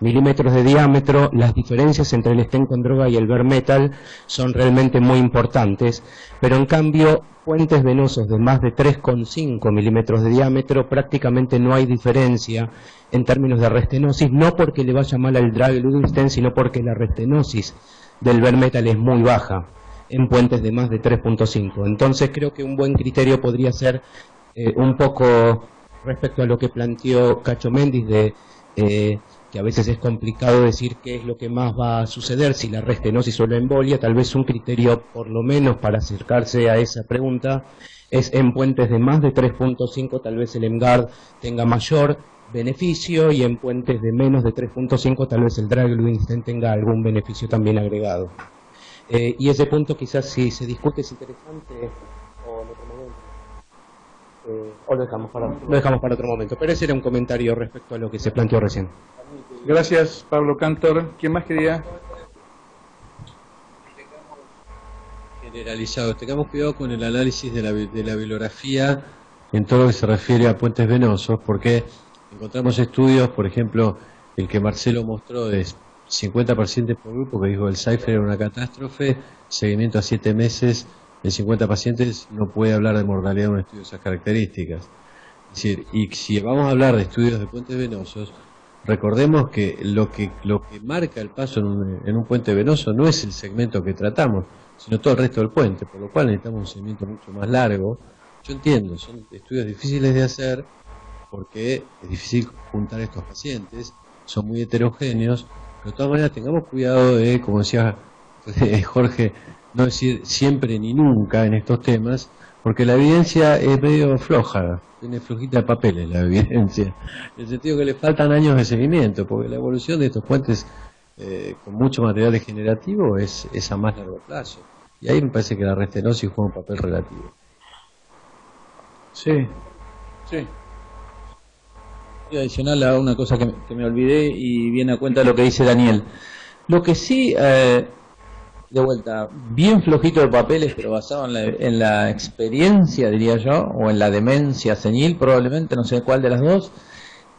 milímetros de diámetro, las diferencias entre el stent con droga y el bare metal son realmente muy importantes, pero en cambio puentes venosos de más de 3,5 milímetros de diámetro prácticamente no hay diferencia en términos de restenosis, no porque le vaya mal al drug-eluting stent, sino porque la restenosis del bare metal es muy baja en puentes de más de 3,5. Entonces creo que un buen criterio podría ser un poco respecto a lo que planteó Cacho Méndez de que a veces es complicado decir qué es lo que más va a suceder, si la restenosis o la embolia. Tal vez un criterio, por lo menos para acercarse a esa pregunta, es en puentes de más de 3.5 tal vez el M-Guard tenga mayor beneficio, y en puentes de menos de 3.5 tal vez el drug-eluting stent tenga algún beneficio también agregado. Y ese punto quizás si se discute es interesante, o en otro momento, o lo dejamos para otro momento, pero ese era un comentario respecto a lo que se planteó recién. Gracias, Pablo Cantor. ¿Quién más quería? Generalizado. Tengamos cuidado con el análisis de la bibliografía en todo lo que se refiere a puentes venosos, porque encontramos estudios, por ejemplo, el que Marcelo mostró de 50 pacientes por grupo, que dijo el Cypher era una catástrofe, seguimiento a 7 meses, en 50 pacientes no puede hablar de mortalidad en un estudio de esas características. Es decir, y si vamos a hablar de estudios de puentes venosos, recordemos que lo que marca el paso en un puente venoso no es el segmento que tratamos, sino todo el resto del puente, por lo cual necesitamos un segmento mucho más largo. Yo entiendo, son estudios difíciles de hacer porque es difícil juntar estos pacientes, son muy heterogéneos, pero de todas maneras tengamos cuidado de, como decía Jorge, no decir siempre ni nunca en estos temas, porque la evidencia es medio floja, tiene flojita de papeles la evidencia, en el sentido que le faltan años de seguimiento, porque la evolución de estos puentes con mucho material degenerativo es a más largo plazo, y ahí me parece que la restenosis juega un papel relativo. Sí. Adicional a una cosa que me olvidé y viene a cuenta de lo que dice Daniel. Lo que sí, de vuelta, bien flojito de papeles, pero basado en la experiencia, diría yo, o en la demencia senil, probablemente, no sé cuál de las dos,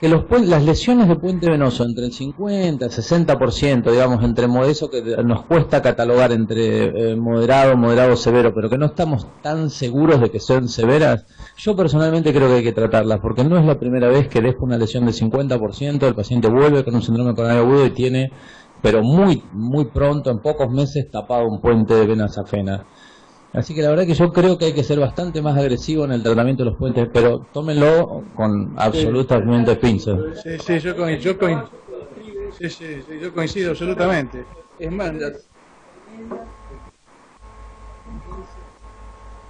que las lesiones de puente venoso entre el 50 y el 60%, digamos, entre eso que nos cuesta catalogar entre moderado, severo, pero que no estamos tan seguros de que sean severas, yo personalmente creo que hay que tratarlas, porque no es la primera vez que después de una lesión del 50%, el paciente vuelve con un síndrome coronario agudo y tiene, pero muy pronto, en pocos meses, tapado un puente de vena safena. Así que la verdad que yo creo que hay que ser bastante más agresivo en el tratamiento de los puentes, pero tómenlo con absolutamente pinzas. Sí, yo coincido absolutamente. Es más,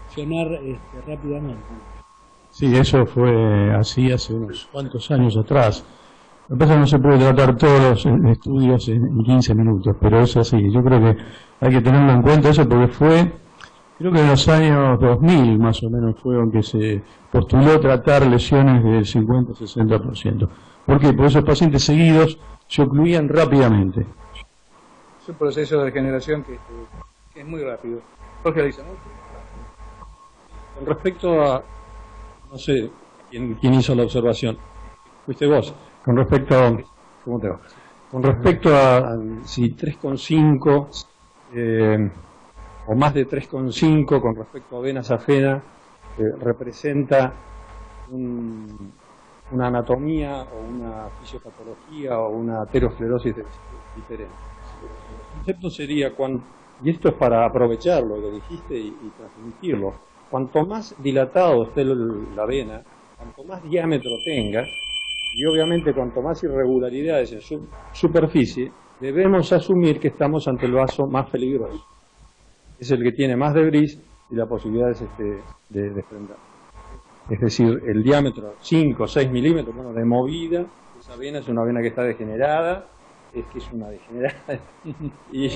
funcionar rápidamente. Sí, eso fue así hace unos cuantos años atrás. Lo que pasa es que no se puede tratar todos los estudios en 15 minutos, pero es así. Yo creo que hay que tenerlo en cuenta eso porque creo que en los años 2000 más o menos fue en que se postuló tratar lesiones del 50-60%. ¿Por qué? Porque esos pacientes seguidos se ocluían rápidamente. Es un proceso de degeneración que es muy rápido. Jorge Aliza, ¿no? Con respecto a, no sé quién hizo la observación, fuiste vos. Con respecto a... ¿Cómo te va? Con respecto a si 3,5 o más de 3,5 con respecto a vena safena representa una anatomía o una fisiopatología o una aterosclerosis diferente. El concepto sería, y esto es para aprovechar lo que dijiste y transmitirlo, cuanto más dilatado esté la vena, cuanto más diámetro tenga, y obviamente cuanto más irregularidades en su superficie, debemos asumir que estamos ante el vaso más peligroso. Es el que tiene más debris y la posibilidad de desprender. Es decir, el diámetro 5 o 6 milímetros, bueno, de movida, esa vena es una vena que está degenerada, es que es una degenerada, y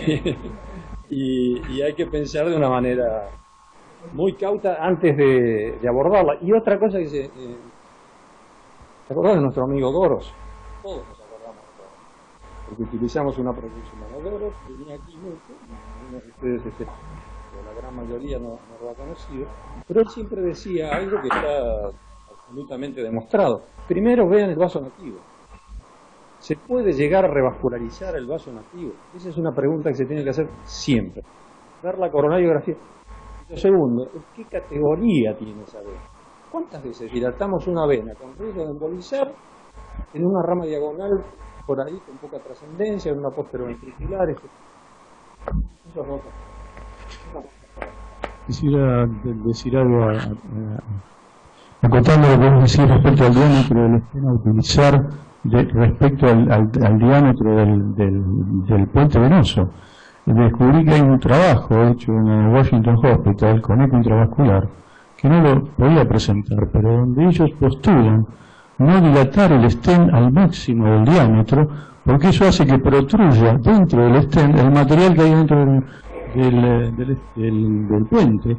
hay que pensar de una manera muy cauta antes de abordarla. Y otra cosa que ¿te acordás de nuestro amigo Goros? Todos nos acordamos de Goros, porque utilizamos una propulsión de Goros, venía aquí mucho, algunos de ustedes, la gran mayoría no lo ha conocido, pero él siempre decía algo que está absolutamente demostrado. Primero vean el vaso nativo. ¿Se puede llegar a revascularizar el vaso nativo? Esa es una pregunta que se tiene que hacer siempre. Ver la coronariografía. Lo segundo, ¿qué categoría tiene esa vena? ¿Cuántas veces dilatamos una vena con riesgo de embolizar en una rama diagonal por ahí con poca trascendencia, en una posteroventricular? Eso es otra. Quisiera decir algo acotando lo que vos decís respecto al diámetro del estén a utilizar respecto al diámetro del puente venoso. Descubrí que hay un trabajo hecho en el Washington Hospital con eco intravascular que no lo podía presentar, pero donde ellos postulan no dilatar el stent al máximo del diámetro, porque eso hace que protruya dentro del stent el material que hay dentro del puente.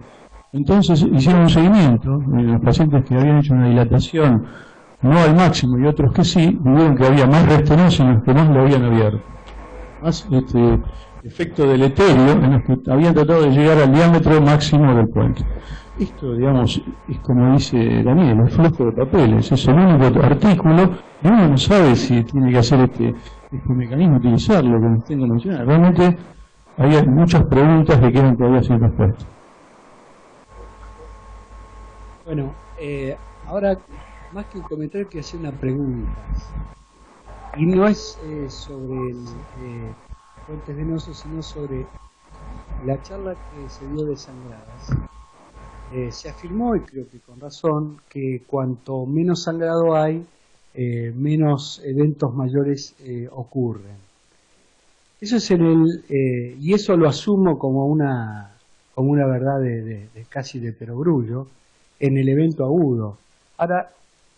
Entonces hicieron un seguimiento de los pacientes que habían hecho una dilatación no al máximo y otros que sí, vieron que había más restenosis en los que más lo habían abierto, más efecto deleterio en los que habían tratado de llegar al diámetro máximo del puente. Esto, digamos, es como dice Daniel, es flojo de papeles, es el único artículo y uno no sabe si tiene que hacer este mecanismo, utilizarlo, que les tengo que mencionar. Realmente había muchas preguntas que quedan todavía sin respuesta. Bueno, ahora más que un comentario que hacer una pregunta. Y no es sobre puentes venosos, sino sobre la charla que se dio de sangradas. Se afirmó, y creo que con razón, que cuanto menos sangrado hay, menos eventos mayores ocurren. Eso es y eso lo asumo como una verdad de casi de perogrullo en el evento agudo. Ahora,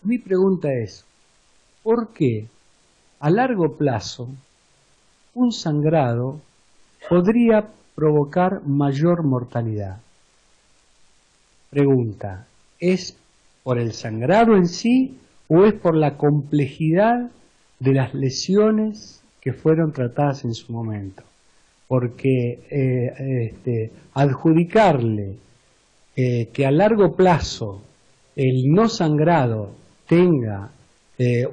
mi pregunta es, ¿por qué a largo plazo un sangrado podría provocar mayor mortalidad? Pregunta, ¿es por el sangrado en sí o es por la complejidad de las lesiones que fueron tratadas en su momento? Porque adjudicarle que a largo plazo el no sangrado tenga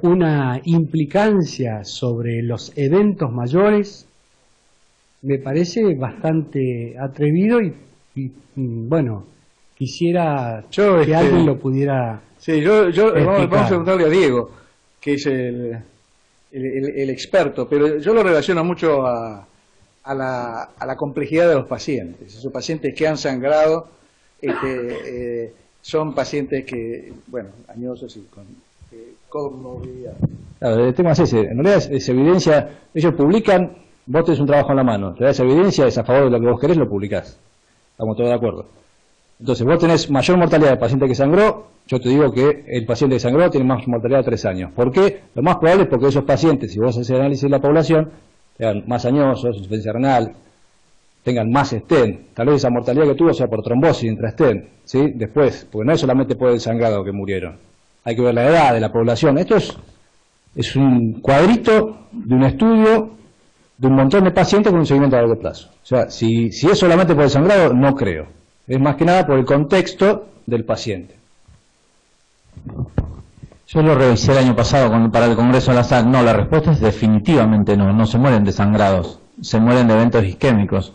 una implicancia sobre los eventos mayores, me parece bastante atrevido y bueno, quisiera que alguien lo pudiera Sí, vamos a explicar. preguntarle a Diego, que es el experto, pero yo lo relaciono mucho a la complejidad de los pacientes. Esos pacientes que han sangrado son pacientes que, bueno, añosos y con comorbilidad. Claro, el tema es ese, en realidad es evidencia, ellos publican, vos tenés un trabajo en la mano, te das evidencia, es a favor de lo que vos querés, lo publicás. Estamos todos de acuerdo. Entonces, vos tenés mayor mortalidad del paciente que sangró, yo te digo que el paciente que sangró tiene más mortalidad de 3 años. ¿Por qué? Lo más probable es porque esos pacientes, si vos haces el análisis de la población, sean más añosos, insuficiencia renal, tengan más stent. Tal vez esa mortalidad que tuvo sea por trombosis intra-stent, ¿sí? Después, porque no es solamente por el sangrado que murieron. Hay que ver la edad de la población. Esto es un cuadrito de un estudio de un montón de pacientes con un seguimiento a largo plazo. O sea, si es solamente por el sangrado, no creo. Es más que nada por el contexto del paciente. Yo lo revisé el año pasado para el Congreso de la SAC. No, la respuesta es definitivamente no. No se mueren de sangrados, se mueren de eventos isquémicos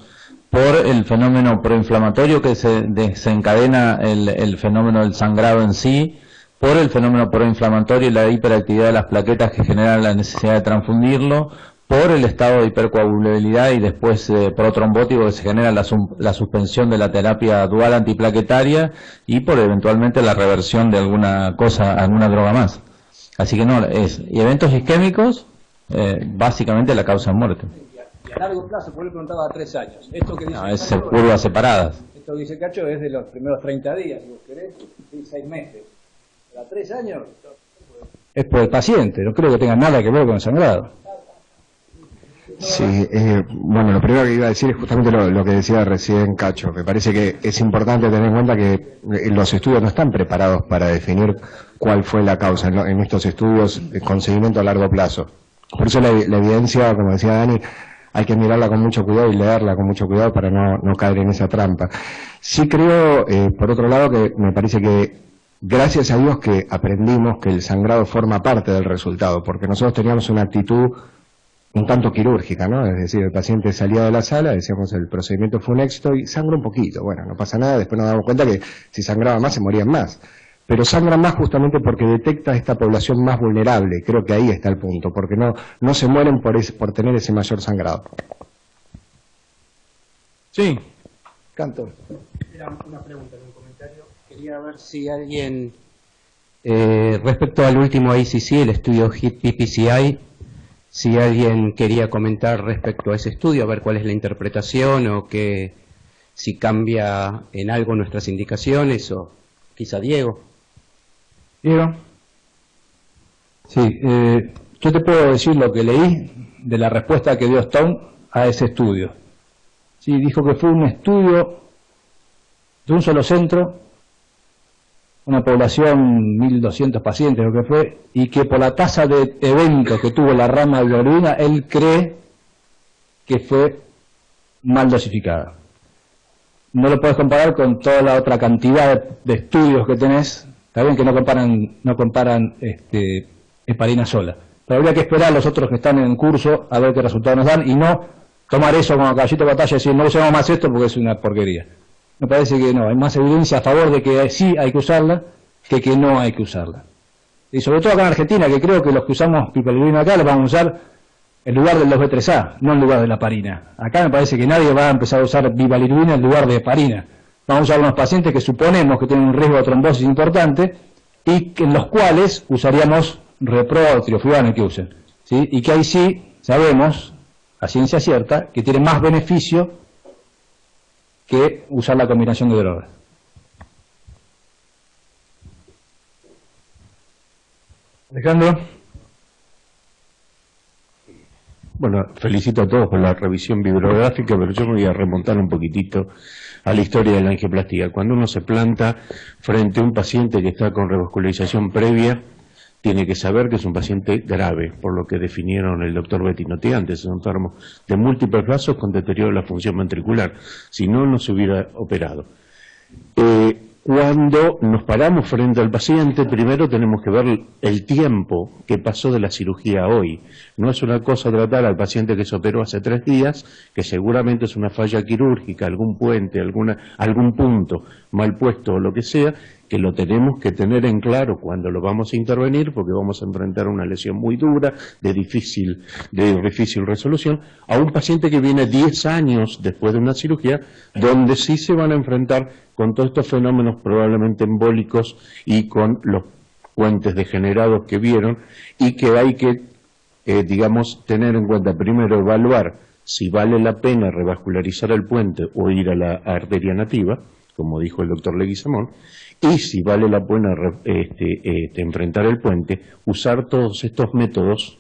por el fenómeno proinflamatorio que se desencadena el fenómeno del sangrado en sí, por el fenómeno proinflamatorio y la hiperactividad de las plaquetas que generan la necesidad de transfundirlo, por el estado de hipercoagulabilidad y después protrombótico que se genera la suspensión de la terapia dual antiplaquetaria y por eventualmente la reversión de alguna droga más. Así que no, y eventos isquémicos, básicamente la causa de muerte. Y a largo plazo, por él preguntaba a 3 años. Esto que dice No, es curvas separadas. Esto que dice Cacho es de los primeros 30 días, si vos querés, 6 meses. A 3 años es por el paciente, no creo que tenga nada que ver con el sangrado. Sí, bueno, lo primero que iba a decir es justamente lo que decía recién Cacho. Me parece que es importante tener en cuenta que los estudios no están preparados para definir cuál fue la causa en estos estudios con seguimiento a largo plazo. Por eso la evidencia, como decía Dani, hay que mirarla con mucho cuidado y leerla con mucho cuidado para no caer en esa trampa. Sí creo, por otro lado, que me parece que gracias a Dios que aprendimos que el sangrado forma parte del resultado, porque nosotros teníamos una actitud un tanto quirúrgica, ¿no? Es decir, el paciente salía de la sala, decíamos el procedimiento fue un éxito y sangra un poquito, bueno, no pasa nada, después nos damos cuenta que si sangraba más se morían más. Pero sangra más justamente porque detecta esta población más vulnerable, creo que ahí está el punto, porque no se mueren por tener ese mayor sangrado. Sí, Cantor. Era una pregunta, un comentario. Quería ver si alguien, respecto al último ICC, el estudio HIT-PPCI, si alguien quería comentar respecto a ese estudio, a ver cuál es la interpretación o si cambia en algo nuestras indicaciones, o quizá Diego. Diego. Sí, yo te puedo decir lo que leí de la respuesta que dio Stone a ese estudio. Sí, dijo que fue un estudio de un solo centro, una población, 1.200 pacientes, lo que fue, y que por la tasa de eventos que tuvo la rama de bilirrubina, él cree que fue mal dosificada. No lo puedes comparar con toda la otra cantidad de estudios que tenés. Está bien que no comparan heparina sola, pero habría que esperar a los otros que están en curso a ver qué resultados nos dan y no tomar eso como caballito de batalla y decir no usemos más esto porque es una porquería. Me parece que no, hay más evidencia a favor de que sí hay que usarla que no hay que usarla. Y sobre todo acá en Argentina, que creo que los que usamos piperlirina acá los vamos a usar en lugar del 2B3A, no en lugar de la heparina. Acá me parece que nadie va a empezar a usar bivalirubina en lugar de heparina. Vamos a usar unos pacientes que suponemos que tienen un riesgo de trombosis importante y en los cuales usaríamos repro o triofuran que usen. ¿Sí? Y que ahí sí sabemos, a ciencia cierta, que tiene más beneficio que usar la combinación de drogas. Alejandro. Bueno, felicito a todos por la revisión bibliográfica, pero yo me voy a remontar un poquitito a la historia de la angioplastia. Cuando uno se planta frente a un paciente que está con revascularización previa, tiene que saber que es un paciente grave, por lo que definieron el doctor Bettinotti antes, es un enfermo de múltiples vasos con deterioro de la función ventricular, si no, no se hubiera operado. Cuando nos paramos frente al paciente, primero tenemos que ver el tiempo que pasó de la cirugía a hoy. No es una cosa tratar al paciente que se operó hace 3 días, que seguramente es una falla quirúrgica, algún puente, algún punto mal puesto o lo que sea, que lo tenemos que tener en claro cuando lo vamos a intervenir, porque vamos a enfrentar una lesión muy dura, de difícil resolución, a un paciente que viene 10 años después de una cirugía, donde sí se van a enfrentar con todos estos fenómenos probablemente embólicos y con los puentes degenerados que vieron, y que hay que, digamos, tener en cuenta, primero evaluar si vale la pena revascularizar el puente o ir a la arteria nativa, como dijo el doctor Leguizamón, y si vale la pena enfrentar el puente, usar todos estos métodos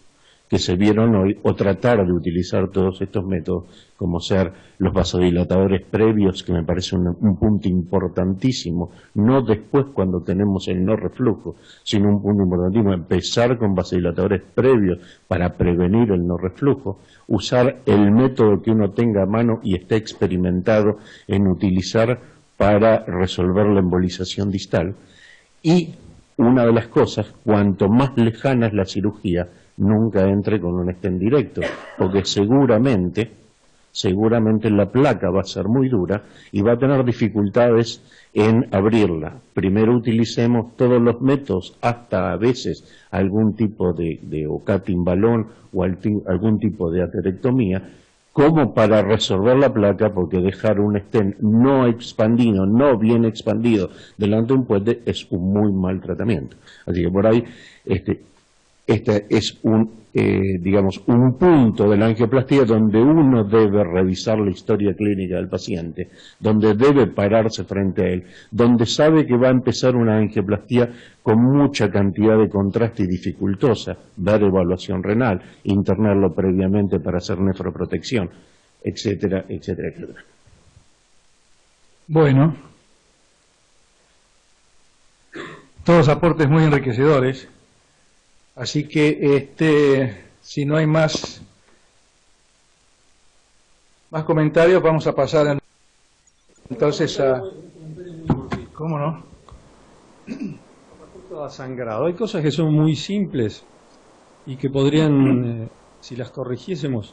que se vieron hoy, o tratar de utilizar todos estos métodos, como ser los vasodilatadores previos, que me parece un punto importantísimo, no después cuando tenemos el no reflujo, sino un punto importantísimo, empezar con vasodilatadores previos para prevenir el no reflujo, usar el método que uno tenga a mano y esté experimentado en utilizar para resolver la embolización distal. Y una de las cosas, cuanto más lejana es la cirugía, nunca entre con un stent directo, porque seguramente la placa va a ser muy dura y va a tener dificultades en abrirla. Primero utilicemos todos los métodos, hasta a veces algún tipo de o-cutting balón o algún tipo de aterectomía, como para resolver la placa, porque dejar un stent no expandido, no bien expandido delante de un puente es un muy mal tratamiento. Así que por ahí este es digamos, un punto de la angioplastía donde uno debe revisar la historia clínica del paciente, donde debe pararse frente a él, donde sabe que va a empezar una angioplastía con mucha cantidad de contraste y dificultosa, dar evaluación renal, internarlo previamente para hacer nefroprotección, etcétera, etcétera, etcétera. Bueno, todos aportes muy enriquecedores. Así que si no hay más comentarios, vamos a pasar entonces a... ¿Cómo no? Respecto a sangrado, hay cosas que son muy simples y que podrían, si las corrigiésemos,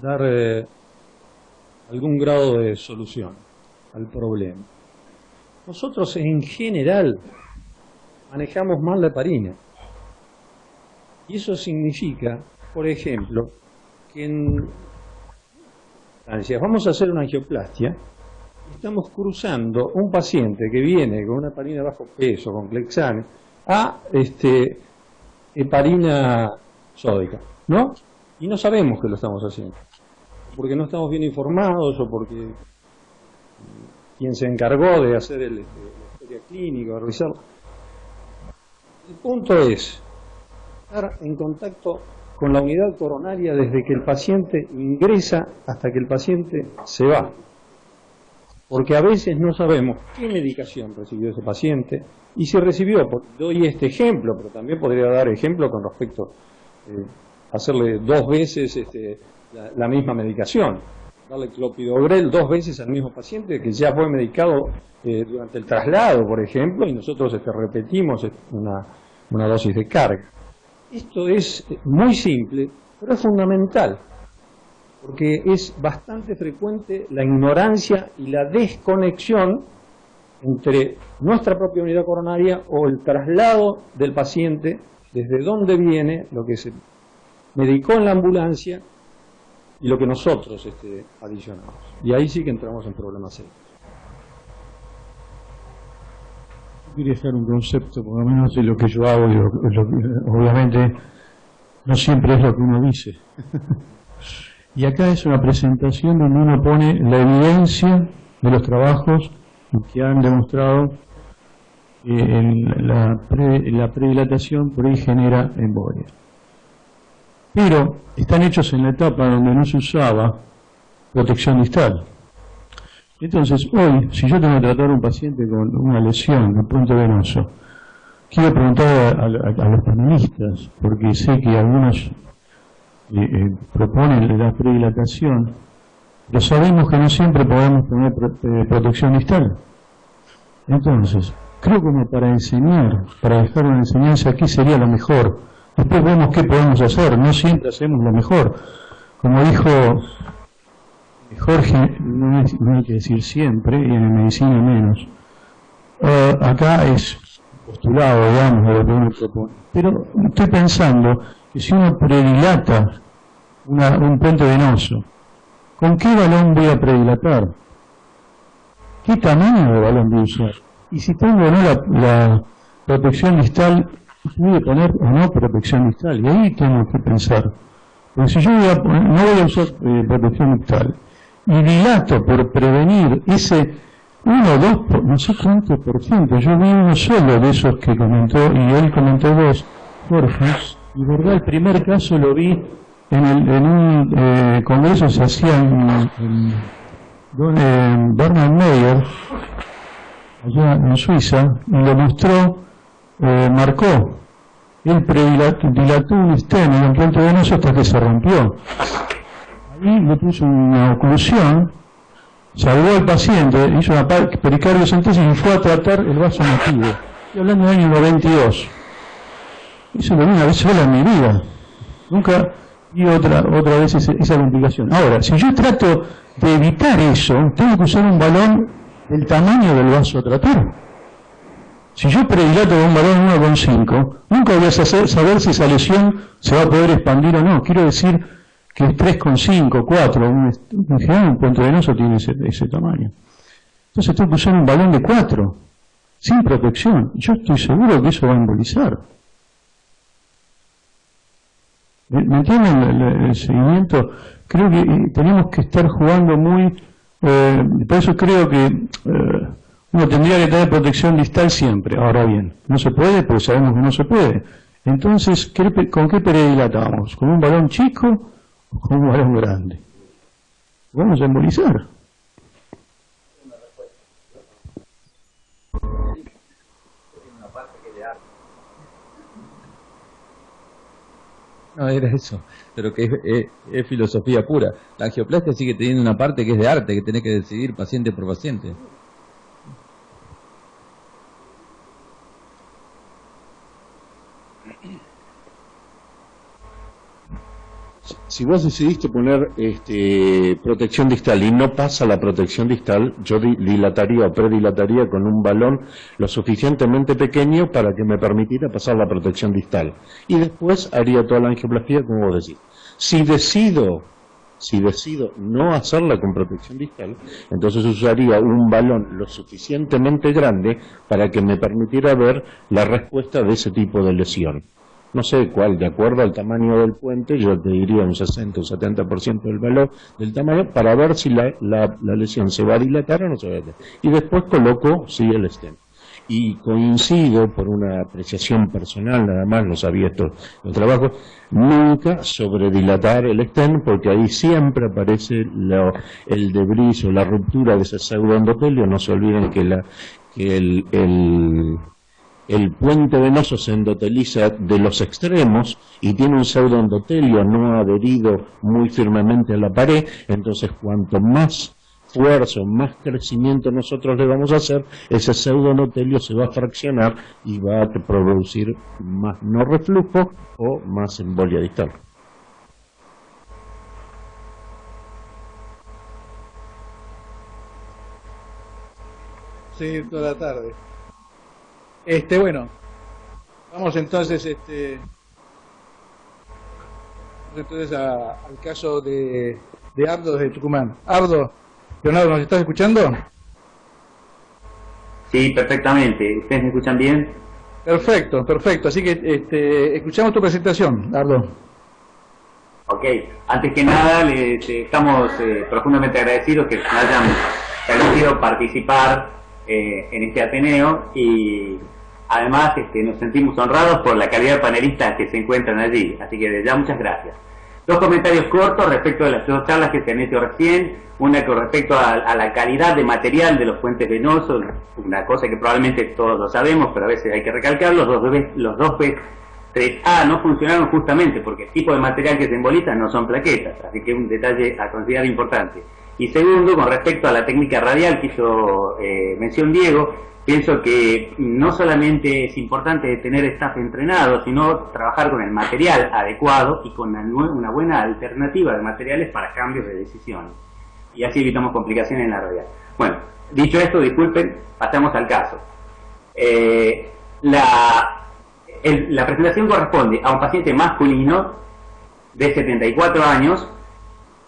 dar algún grado de solución al problema. Nosotros en general manejamos mal la heparina. Y eso significa, por ejemplo, que vamos a hacer una angioplastia, estamos cruzando un paciente que viene con una heparina de bajo peso, con Clexane, a heparina sódica, ¿no? Y no sabemos que lo estamos haciendo, porque no estamos bien informados o porque quien se encargó de hacer la historia clínica, revisarlo. El punto es estar en contacto con la unidad coronaria desde que el paciente ingresa hasta que el paciente se va, porque a veces no sabemos qué medicación recibió ese paciente y si recibió, doy este ejemplo, pero también podría dar ejemplo con respecto a hacerle 2 veces la misma medicación, darle clopidogrel 2 veces al mismo paciente que ya fue medicado durante el traslado, por ejemplo, y nosotros repetimos una dosis de carga. Esto es muy simple, pero es fundamental, porque es bastante frecuente la ignorancia y la desconexión entre nuestra propia unidad coronaria o el traslado del paciente desde dónde viene, lo que se medicó en la ambulancia y lo que nosotros adicionamos. Y ahí sí que entramos en problemas serios. Quería dejar un concepto, por lo menos de lo que yo hago, y obviamente no siempre es lo que uno dice. Y acá es una presentación donde uno pone la evidencia de los trabajos que han demostrado que la predilatación por ahí genera embolia. Pero están hechos en la etapa donde no se usaba protección distal. Entonces, hoy, si yo tengo que tratar a un paciente con una lesión de punto venoso, quiero preguntar a los panelistas, porque sé que algunos proponen la predilatación, pero sabemos que no siempre podemos tener protección distal. Entonces, creo como para enseñar, para dejar una enseñanza aquí sería lo mejor. Después vemos qué podemos hacer, no siempre hacemos lo mejor. Como dijo Jorge, no hay que decir siempre, y en medicina menos. Acá es postulado, digamos, de lo que uno propone. Pero estoy pensando que si uno predilata un puente venoso, ¿con qué balón voy a predilatar? ¿Qué tamaño de balón voy a usar? Y si tengo o no la protección distal, ¿pude poner o no protección distal? Y ahí tengo que pensar. Porque si yo no voy a usar protección distal y dilato por prevenir ese 1, 2, no sé cuánto por ciento, yo vi uno solo de esos que comentó, y él comentó 2, Jorge, y verdad, el primer caso lo vi en un congreso se hacía en Bernard Meyer, allá en Suiza, y lo mostró, marcó. Él dilató un stent en un puente venoso hasta que se rompió. Ahí le puso una oclusión, salvó al paciente, hizo una pericardiocentesis y fue a tratar el vaso nativo. Estoy hablando del año 92. Eso lo vi una vez sola en mi vida. Nunca vi otra vez esa complicación. Ahora, si yo trato de evitar eso, tengo que usar un balón del tamaño del vaso a tratar. Si yo predilato con un balón 1,5, nunca voy a saber si esa lesión se va a poder expandir o no. Quiero decir que 3,5, 4, en general un puente venoso tiene ese tamaño. Entonces tengo que usar un balón de 4, sin protección. Yo estoy seguro que eso va a embolizar. ¿Me entienden el seguimiento? Creo que tenemos que estar jugando muy... por eso creo que uno tendría que tener protección distal siempre. Ahora bien, no se puede, pero sabemos que no se puede. Entonces, ¿con qué predilatamos? ¿Con un balón chico o con un balón grande? Vamos a embolizar. No, era eso, pero que es filosofía pura. La angioplastia sigue teniendo una parte que es de arte, que tenés que decidir paciente por paciente. Si vos decidiste poner protección distal y no pasa la protección distal, yo dilataría o predilataría con un balón lo suficientemente pequeño para que me permitiera pasar la protección distal. Y después haría toda la angioplastia como vos decís. Si decido no hacerla con protección distal, entonces usaría un balón lo suficientemente grande para que me permitiera ver la respuesta de ese tipo de lesión. No sé cuál, de acuerdo al tamaño del puente, yo te diría un 60 o 70% del valor del tamaño, para ver si la lesión se va a dilatar o no se va a dilatar. Y después coloco, sí, el stent. Y coincido, por una apreciación personal, nada más, no sabía esto en el trabajo, nunca sobredilatar el stent, porque ahí siempre aparece el debris o la ruptura de ese pseudoendotelio. No se olviden que el puente venoso se endoteliza de los extremos y tiene un pseudoendotelio no adherido muy firmemente a la pared. Entonces, cuanto más fuerza, más crecimiento nosotros le vamos a hacer, ese pseudoendotelio se va a fraccionar y va a producir más no reflujo o más embolia distal. Sí, toda la tarde. Bueno, vamos entonces, al caso de Ardo desde Tucumán. Ardo, Leonardo, ¿nos estás escuchando? Sí, perfectamente. ¿Ustedes me escuchan bien? Perfecto, perfecto. Así que escuchamos tu presentación, Ardo. Ok. Antes que nada, estamos profundamente agradecidos que nos hayan permitido participar en este Ateneo, y además nos sentimos honrados por la calidad de panelistas que se encuentran allí, así que desde ya muchas gracias. Dos comentarios cortos respecto de las dos charlas que se han hecho recién, una con respecto a la calidad de material de los puentes venosos, una cosa que probablemente todos lo sabemos, pero a veces hay que recalcarlo. Los dos P3A no funcionaron justamente porque el tipo de material que se emboliza no son plaquetas, así que un detalle a considerar importante. Y segundo, con respecto a la técnica radial que hizo mención Diego, pienso que no solamente es importante tener staff entrenado, sino trabajar con el material adecuado y con una buena alternativa de materiales para cambios de decisiones. Y así evitamos complicaciones en la radial. Bueno, dicho esto, disculpen, pasamos al caso. La presentación corresponde a un paciente masculino de 74 años,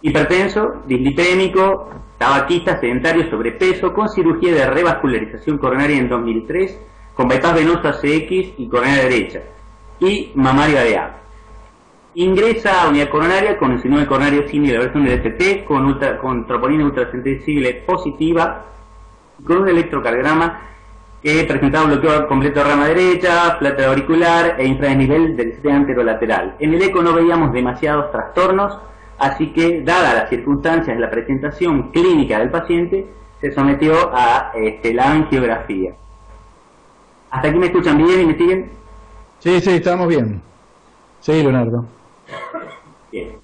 hipertenso, dislipémico, tabaquista, sedentario, sobrepeso, con cirugía de revascularización coronaria en 2003, con bypass venoso ACX y coronaria derecha, y mamario ADA. Ingresa a unidad coronaria con el signo de coronario sin la versión del ST, con troponina ultrasensible positiva, con un electrocardiograma que presentaba un bloqueo completo de rama derecha, plata auricular e infradesnivel del ST anterolateral. En el eco no veíamos demasiados trastornos, así que, dadas las circunstancias de la presentación clínica del paciente, se sometió a la angiografía. ¿Hasta aquí me escuchan bien y me siguen? Sí, estamos bien. Sí, Leonardo. Bien.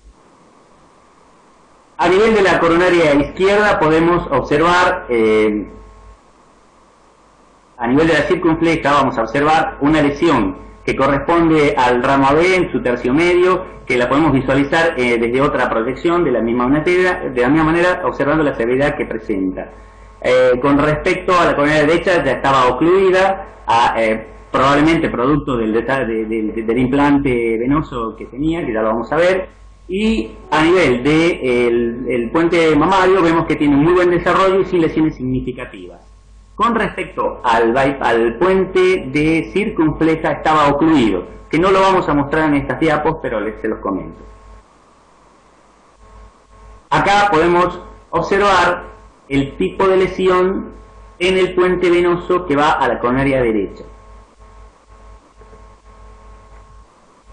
A nivel de la coronaria izquierda podemos observar, a nivel de la circunfleja vamos a observar una lesión que corresponde al ramo AB en su tercio medio, que la podemos visualizar desde otra proyección de la misma manera, observando la severidad que presenta. Con respecto a la coronaria derecha, ya estaba ocluida, probablemente producto del implante venoso que tenía, que ya lo vamos a ver, y a nivel del puente mamario vemos que tiene un muy buen desarrollo y sin lesiones significativas. Con respecto al puente de circunfleja, estaba ocluido, que no lo vamos a mostrar en estas diapos, pero se los comento. Acá podemos observar el tipo de lesión en el puente venoso que va a la coronaria derecha.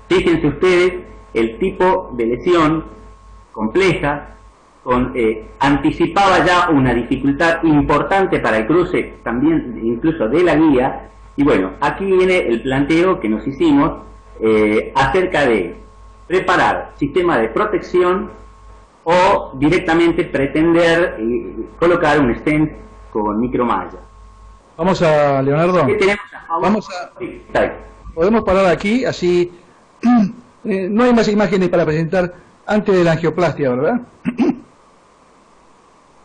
Fíjense ustedes el tipo de lesión compleja, anticipaba ya una dificultad importante para el cruce, también incluso de la guía. Y bueno, aquí viene el planteo que nos hicimos acerca de preparar sistema de protección o directamente pretender colocar un stent con micromalla. Vamos a, Leonardo, ¿Qué tenemos a favor? Sí, podemos parar aquí, así no hay más imágenes para presentar antes de la angioplastia, ¿verdad?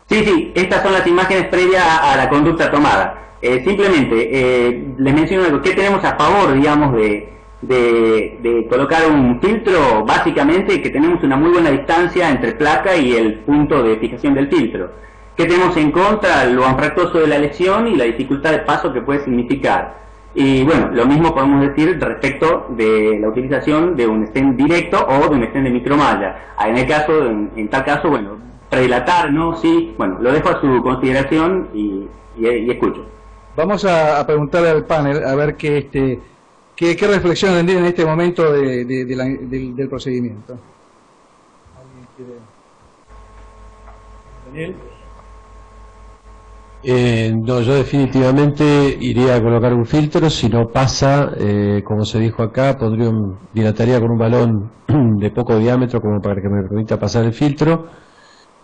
Sí, estas son las imágenes previas a la conducta tomada. Simplemente les menciono algo. ¿Qué tenemos a favor, digamos, de colocar un filtro? Básicamente que tenemos una muy buena distancia entre placa y el punto de fijación del filtro. ¿Qué tenemos en contra? Lo anfractuoso de la lesión y la dificultad de paso que puede significar. Y bueno, lo mismo podemos decir respecto de la utilización de un stent directo o de un stent de micromalla. En tal caso, bueno, predilatar, ¿no? Sí, bueno, lo dejo a su consideración y escucho. Vamos a preguntarle al panel a ver qué reflexión tendría en este momento del procedimiento. Daniel. No, yo definitivamente iría a colocar un filtro. Si no pasa, como se dijo acá, dilataría con un balón de poco diámetro como para que me permita pasar el filtro.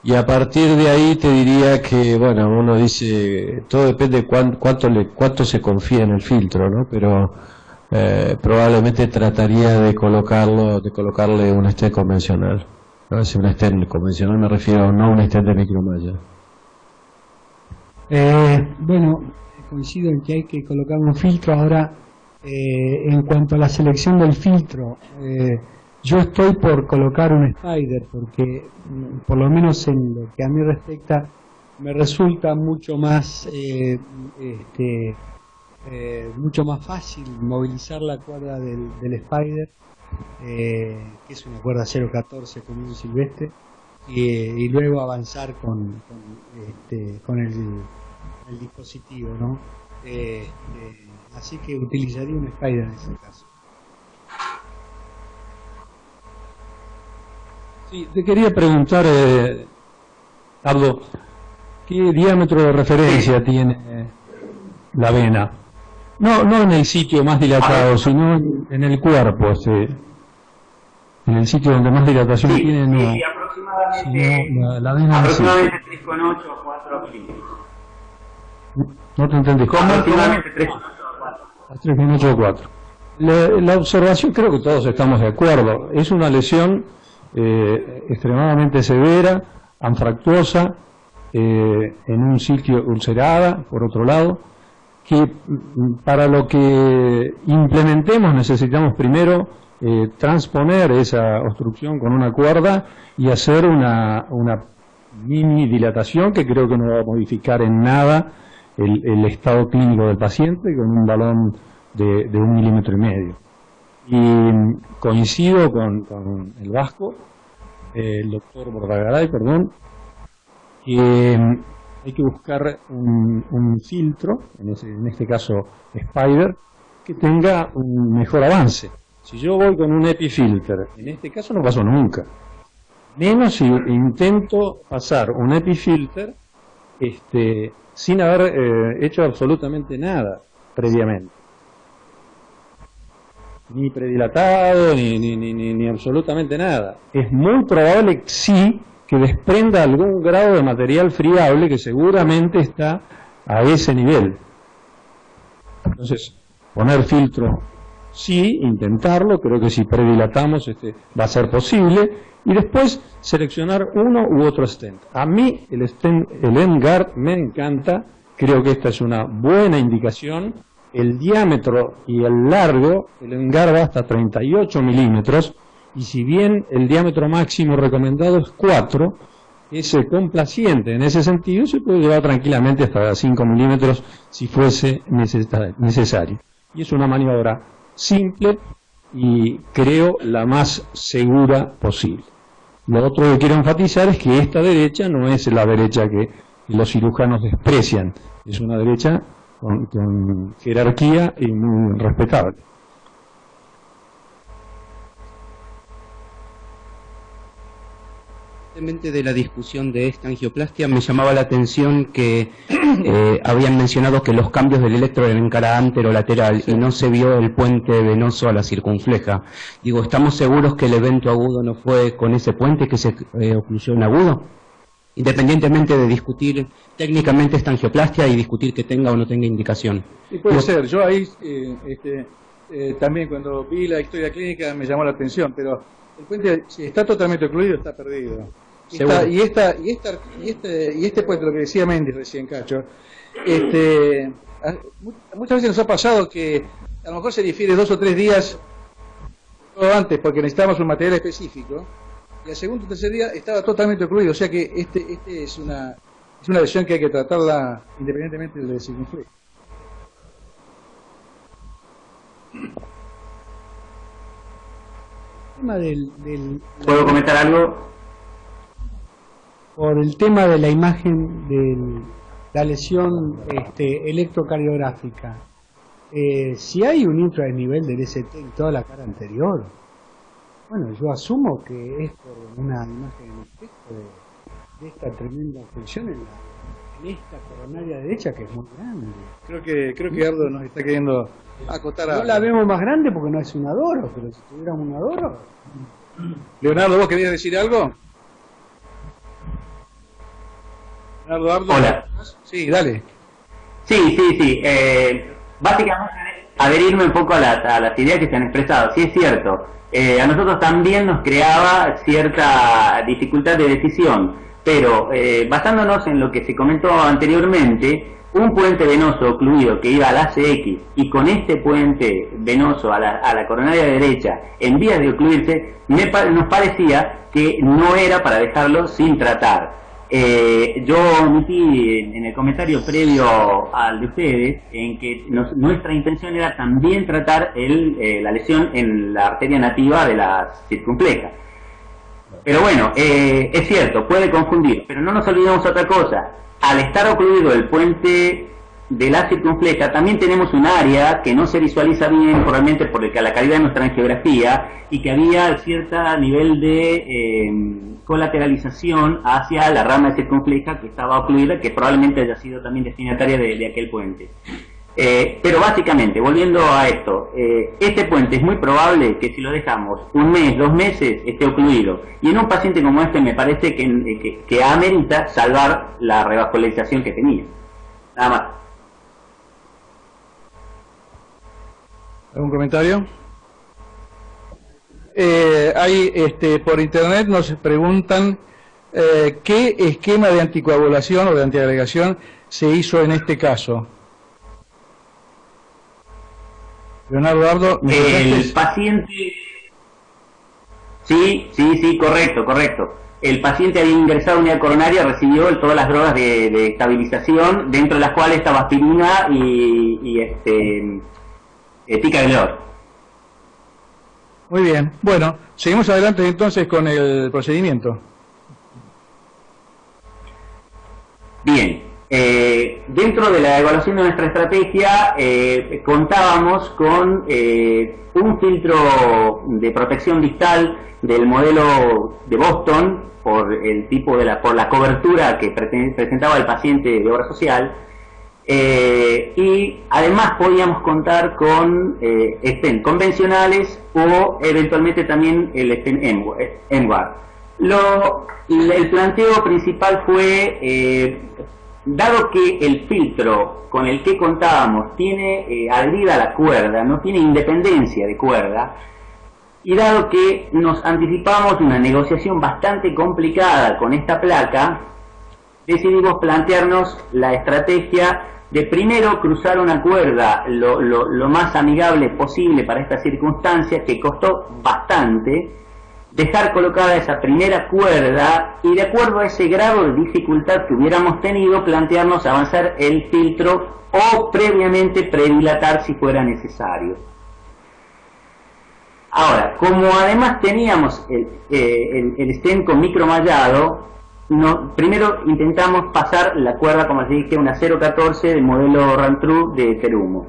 Y a partir de ahí te diría que, bueno, uno dice, todo depende de cuánto se confía en el filtro, ¿no? Pero probablemente trataría de colocarle un stent convencional. ¿No? Si un stent convencional me refiero no a un stent de micromalla. Bueno, coincido en que hay que colocar un filtro. Ahora, en cuanto a la selección del filtro, yo estoy por colocar un Spider porque, por lo menos en lo que a mí respecta, me resulta mucho más fácil movilizar la cuerda del Spider, que es una cuerda 0.14 con un silvestre, y luego avanzar con el dispositivo, ¿no? Así que utilizaría un Spider en ese caso. Sí, te quería preguntar, Abdo, ¿qué diámetro de referencia tiene la vena? No en el sitio más dilatado, sino en el cuerpo, en el sitio donde más dilatación tiene, no. Sí, aproximadamente, sino la vena aproximadamente 3,8 o 4 milímetros. No te entendí. Aproximadamente 3,8 o 4. 3,8 o 4. La observación, creo que todos estamos de acuerdo, es una lesión extremadamente severa, anfractuosa, en un sitio ulcerada, por otro lado, que para lo que implementemos necesitamos primero transponer esa obstrucción con una cuerda y hacer una mini dilatación que creo que no va a modificar en nada el estado clínico del paciente con un balón de 1,5 milímetros. Y coincido con el Vasco, el doctor Bordagaray, perdón, que hay que buscar un filtro, en este caso Spider, que tenga un mejor avance. Si yo voy con un EpiFilter, en este caso no pasó nunca, menos si intento pasar un EpiFilter sin haber hecho absolutamente nada previamente. Ni predilatado, ni absolutamente nada. Es muy probable, sí, que desprenda algún grado de material friable que seguramente está a ese nivel. Entonces, poner filtro, sí, intentarlo, creo que si predilatamos va a ser posible, y después seleccionar uno u otro stent. A mí el EndGuard me encanta, creo que esta es una buena indicación. El diámetro y el largo, el EndGuard va hasta 38 milímetros, y si bien el diámetro máximo recomendado es 4, es complaciente en ese sentido, se puede llevar tranquilamente hasta 5 milímetros si fuese necesario. Y es una maniobra simple y creo la más segura posible. Lo otro que quiero enfatizar es que esta derecha no es la derecha que los cirujanos desprecian, es una derecha con jerarquía y muy respetable. De la discusión de esta angioplastia me llamaba la atención que habían mencionado que los cambios del electro eran en cara anterolateral y no se vio el puente venoso a la circunfleja. Digo, ¿estamos seguros que el evento agudo no fue con ese puente que se ocluyó en agudo? Independientemente de discutir técnicamente esta angioplastia y discutir que tenga o no tenga indicación. Sí, puede ser. Yo ahí también cuando vi la historia clínica me llamó la atención, pero el puente, si está totalmente ocluido, está perdido. Y este puente, lo que decía Mendy recién, Cacho, muchas veces nos ha pasado que a lo mejor se difiere 2 o 3 días antes porque necesitamos un material específico, y al segundo o tercer día estaba totalmente ocluido, o sea que es una lesión que hay que tratarla independientemente del circunflejo. ¿Puedo comentar algo? Por el tema de la imagen de la lesión electrocardiográfica, si hay un infradesnivel del ST en toda la cara anterior, bueno, yo asumo que es por una imagen en efecto de esta tremenda afección en esta coronaria derecha, que es muy grande. Creo que Ardo nos está queriendo acotar a... No la vemos más grande porque no es un adoro, pero si tuviéramos un adoro... Leonardo, ¿vos querías decir algo? Leonardo, Ardo. Hola. Sí, dale. Sí. Básicamente, adherirme un poco a las ideas que se han expresado. Sí, es cierto. A nosotros también nos creaba cierta dificultad de decisión, pero basándonos en lo que se comentó anteriormente, un puente venoso ocluido que iba al ACX y con este puente venoso a la coronaria derecha en vías de ocluirse, nos parecía que no era para dejarlo sin tratar. Yo omití en el comentario previo al de ustedes en que nuestra intención era también tratar la lesión en la arteria nativa de la circunfleja. Pero bueno, es cierto, puede confundir, pero no nos olvidemos otra cosa. Al estar ocluido el puente de la circunfleja, también tenemos un área que no se visualiza bien, probablemente por la calidad de nuestra angiografía, y que había cierto nivel de colateralización hacia la rama de circunfleja que estaba ocluida, que probablemente haya sido también destinataria de aquel puente. Pero básicamente, volviendo a esto, este puente es muy probable que si lo dejamos un mes, 2 meses, esté ocluido. Y en un paciente como este me parece que amerita salvar la revascularización que tenía. Nada más. ¿Algún comentario? Por internet nos preguntan qué esquema de anticoagulación o de antiagregación se hizo en este caso. Leonardo Dardo, el paciente... Sí, correcto. El paciente había ingresado a unidad coronaria, recibió todas las drogas de estabilización, dentro de las cuales estaba aspirina y ticagrelor. Muy bien. Bueno, seguimos adelante entonces con el procedimiento. Bien. Dentro de la evaluación de nuestra estrategia contábamos con un filtro de protección distal del modelo de Boston por el tipo por la cobertura que presentaba el paciente de obra social, y además podíamos contar con stent convencionales o eventualmente también el stent ENWAR. El planteo principal fue, dado que el filtro con el que contábamos tiene adherida a la cuerda, no tiene independencia de cuerda, y dado que nos anticipamos una negociación bastante complicada con esta placa, decidimos plantearnos la estrategia de primero cruzar una cuerda lo más amigable posible para esta circunstancia, que costó bastante, dejar colocada esa primera cuerda y de acuerdo a ese grado de dificultad que hubiéramos tenido, plantearnos avanzar el filtro o previamente predilatar si fuera necesario. Ahora, como además teníamos el stent con micromallado, primero intentamos pasar la cuerda, como les dije, una 0.14 del modelo Rantrue de Terumo.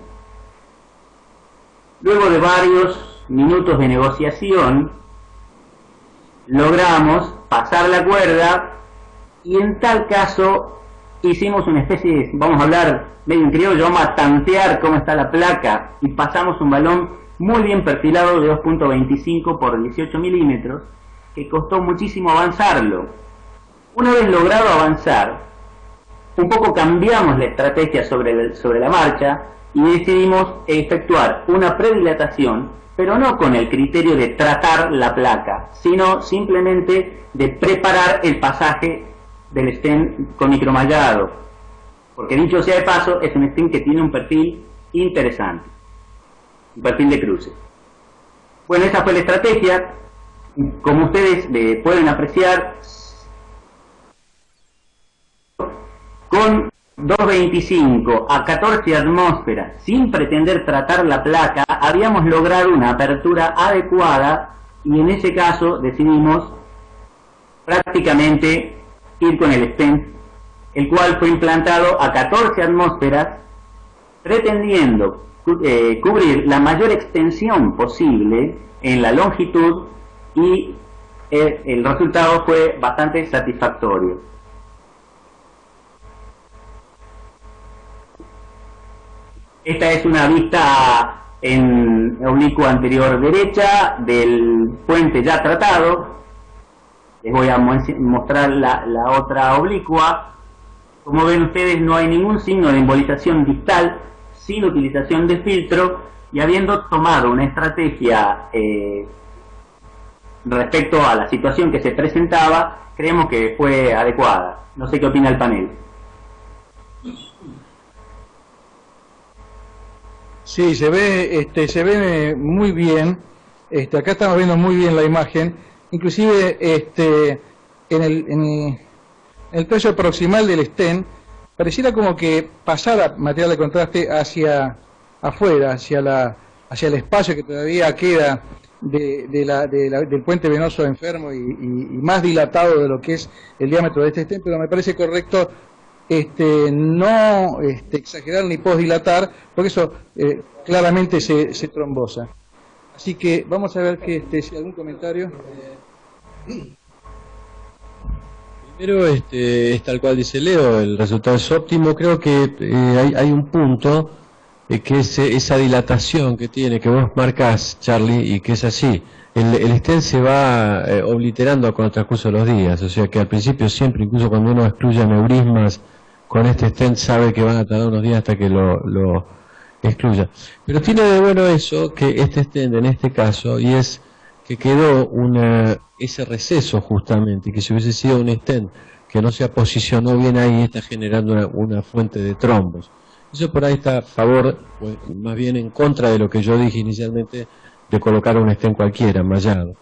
Luego de varios minutos de negociación, logramos pasar la cuerda y en tal caso hicimos una especie de, vamos a hablar medio en criollo, vamos a tantear cómo está la placa y pasamos un balón muy bien perfilado de 2.25 por 18 milímetros que costó muchísimo avanzarlo. Una vez logrado avanzar, un poco cambiamos la estrategia sobre la marcha y decidimos efectuar una predilatación, pero no con el criterio de tratar la placa, sino simplemente de preparar el pasaje del stent con micromallado, porque dicho sea de paso, es un stent que tiene un perfil interesante, un perfil de cruce. Bueno, esa fue la estrategia. Como ustedes pueden apreciar, con 2.25 a 14 atmósferas, sin pretender tratar la placa, habíamos logrado una apertura adecuada y en ese caso decidimos prácticamente ir con el stent, el cual fue implantado a 14 atmósferas, pretendiendo cubrir la mayor extensión posible en la longitud, y el resultado fue bastante satisfactorio. Esta es una vista en oblicuo anterior derecha del puente ya tratado. Les voy a mostrar la otra oblicua. Como ven ustedes, no hay ningún signo de embolización distal, sin utilización de filtro, y habiendo tomado una estrategia respecto a la situación que se presentaba, creemos que fue adecuada. No sé qué opina el panel. Sí, se ve muy bien. Acá estamos viendo muy bien la imagen. Inclusive en el precio proximal del stent pareciera como que pasara material de contraste hacia afuera, hacia el espacio que todavía queda del puente venoso enfermo y más dilatado de lo que es el diámetro de este stent, pero me parece correcto no exagerar ni posdilatar, porque eso claramente se trombosa. Así que vamos a ver si algún comentario. Primero, es tal cual dice Leo, el resultado es óptimo. Creo que hay un punto que es esa dilatación que tiene, que vos marcás, Charlie, y que es así. El stent se va obliterando con el transcurso de los días, o sea que al principio siempre, incluso cuando uno excluye aneurismas, con este stent sabe que van a tardar unos días hasta que lo excluya. Pero tiene de bueno eso, que este stent en este caso, y es que quedó ese receso justamente, que si hubiese sido un stent que no se posicionó bien ahí, está generando una fuente de trombos. Eso por ahí está a favor, pues, más bien en contra de lo que yo dije inicialmente, de colocar un stent cualquiera, enmallado.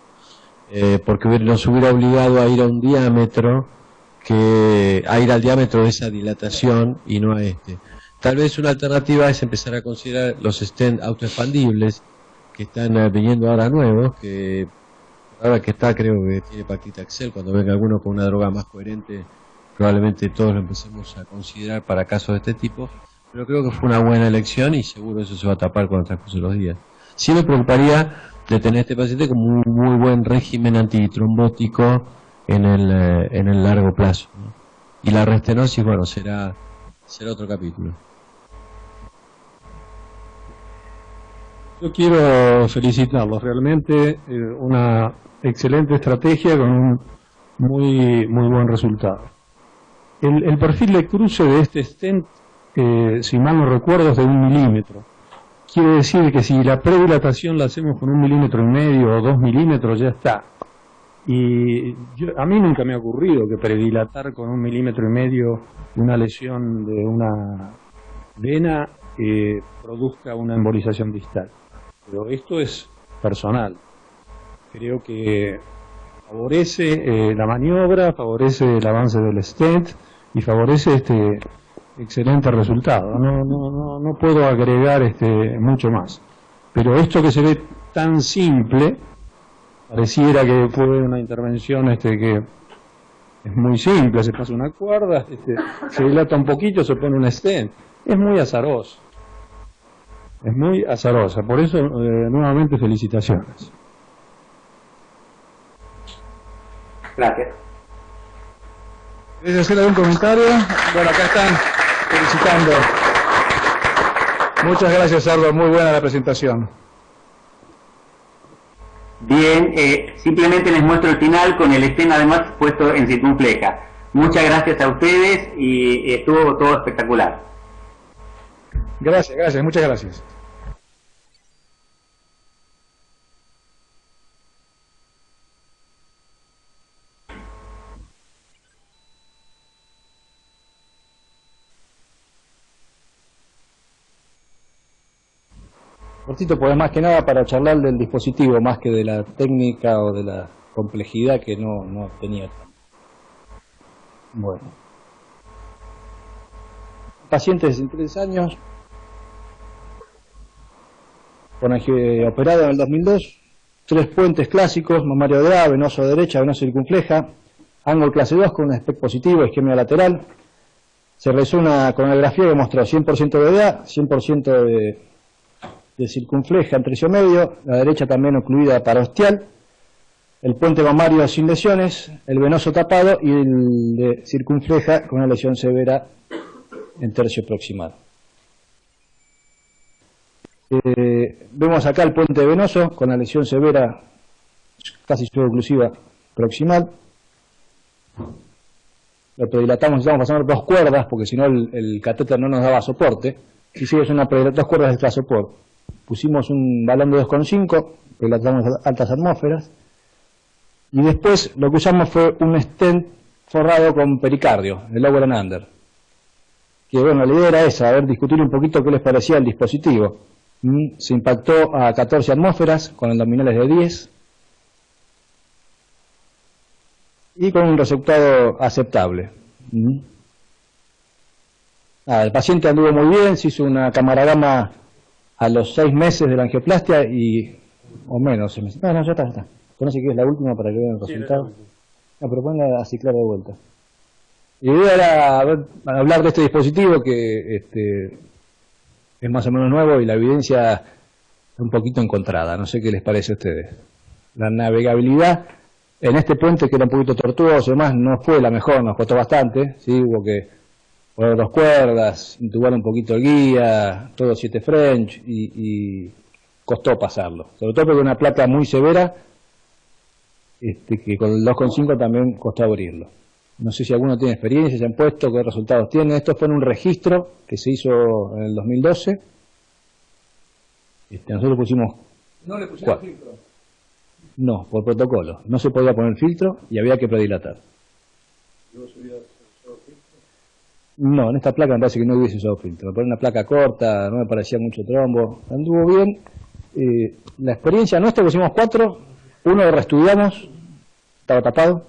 Porque nos hubiera obligado a ir a un diámetro, a ir al diámetro de esa dilatación y no a este. Tal vez una alternativa es empezar a considerar los stents autoexpandibles, que están viniendo ahora nuevos, que ahora que está, creo que tiene paclitaxel, cuando venga alguno con una droga más coherente, probablemente todos lo empecemos a considerar para casos de este tipo, pero creo que fue una buena elección y seguro eso se va a tapar con el transcurso de los días. Sí me preocuparía de tener a este paciente como un muy buen régimen antitrombótico en el largo plazo, ¿no? Y la restenosis, bueno, será otro capítulo. Yo quiero felicitarlos, realmente una excelente estrategia con un muy buen resultado. El perfil de cruce de este stent, si mal no recuerdo, es de 1 milímetro. Quiere decir que si la predilatación la hacemos con 1,5 milímetros o 2 milímetros, ya está. Y a mí nunca me ha ocurrido que predilatar con 1,5 milímetros una lesión de una vena produzca una embolización distal. Pero esto es personal. Creo que favorece la maniobra, favorece el avance del stent y favorece este excelente resultado. No puedo agregar mucho más. Pero esto que se ve tan simple, pareciera que fue una intervención que es muy simple, se pasa una cuerda, se dilata un poquito, se pone un stent. Es muy azaroso. Es muy azarosa. Por eso, nuevamente, felicitaciones. Gracias. ¿Quieres hacer algún comentario? Bueno, acá están felicitando. Muchas gracias, Ardo. Muy buena la presentación. Bien, simplemente les muestro el final con el stent además puesto en circunfleja. Muchas gracias a ustedes y estuvo todo espectacular. Gracias, muchas gracias. Cortito, pues más que nada para charlar del dispositivo, más que de la técnica o de la complejidad que no tenía. Bueno. Paciente de 63 años, operado en el 2002, 3 puentes clásicos, mamario de A, venoso derecha, venoso circunfleja, ángulo clase 2 con un SPECT positivo, isquemia lateral. Se realizó una coronografía que mostró 100% de DA, 100% de circunfleja en tercio medio, la derecha también ocluida parostial, el puente mamario sin lesiones, el venoso tapado y el de circunfleja con una lesión severa en tercio proximal. Vemos acá el puente venoso con la lesión severa casi suboclusiva proximal. Lo predilatamos, necesitamos pasar 2 cuerdas porque si no el catéter no nos daba soporte. Si sí, es una 2 cuerdas de extra soporte. Pusimos un balón de 2,5, predilatamos altas atmósferas. Y después lo que usamos fue un stent forrado con pericardio, el over and under. Que bueno, la idea era esa, discutir un poquito qué les parecía el dispositivo. Se impactó a 14 atmósferas con abdominales de 10 y con un resultado aceptable. El paciente anduvo muy bien, se hizo una camaragama a los 6 meses de la angioplastia y o menos. No, ya está. Conoce que es la última para que vean el resultado. No, pero ponla a ciclar de vuelta. La idea era hablar de este dispositivo que es más o menos nuevo y la evidencia es un poquito encontrada. No sé qué les parece a ustedes. La navegabilidad en este puente, que era un poquito tortuoso y demás, no fue la mejor, nos costó bastante. ¿Sí? Hubo que poner 2 cuerdas, intubar un poquito el guía, todo 7 French, y costó pasarlo. Sobre todo porque una placa muy severa, que con el 2.5 también costó abrirlo. No sé si alguno tiene experiencia, se han puesto, qué resultados tiene. Esto fue en un registro que se hizo en el 2012. Nosotros pusimos... ¿No le pusieron filtro? No, por protocolo. No se podía poner filtro y había que predilatar. No, en esta placa me parece que no hubiese usado filtro. Me ponía una placa corta, no me parecía mucho trombo. Anduvo bien. La experiencia nuestra, pusimos 4. Uno lo reestudiamos, estaba tapado.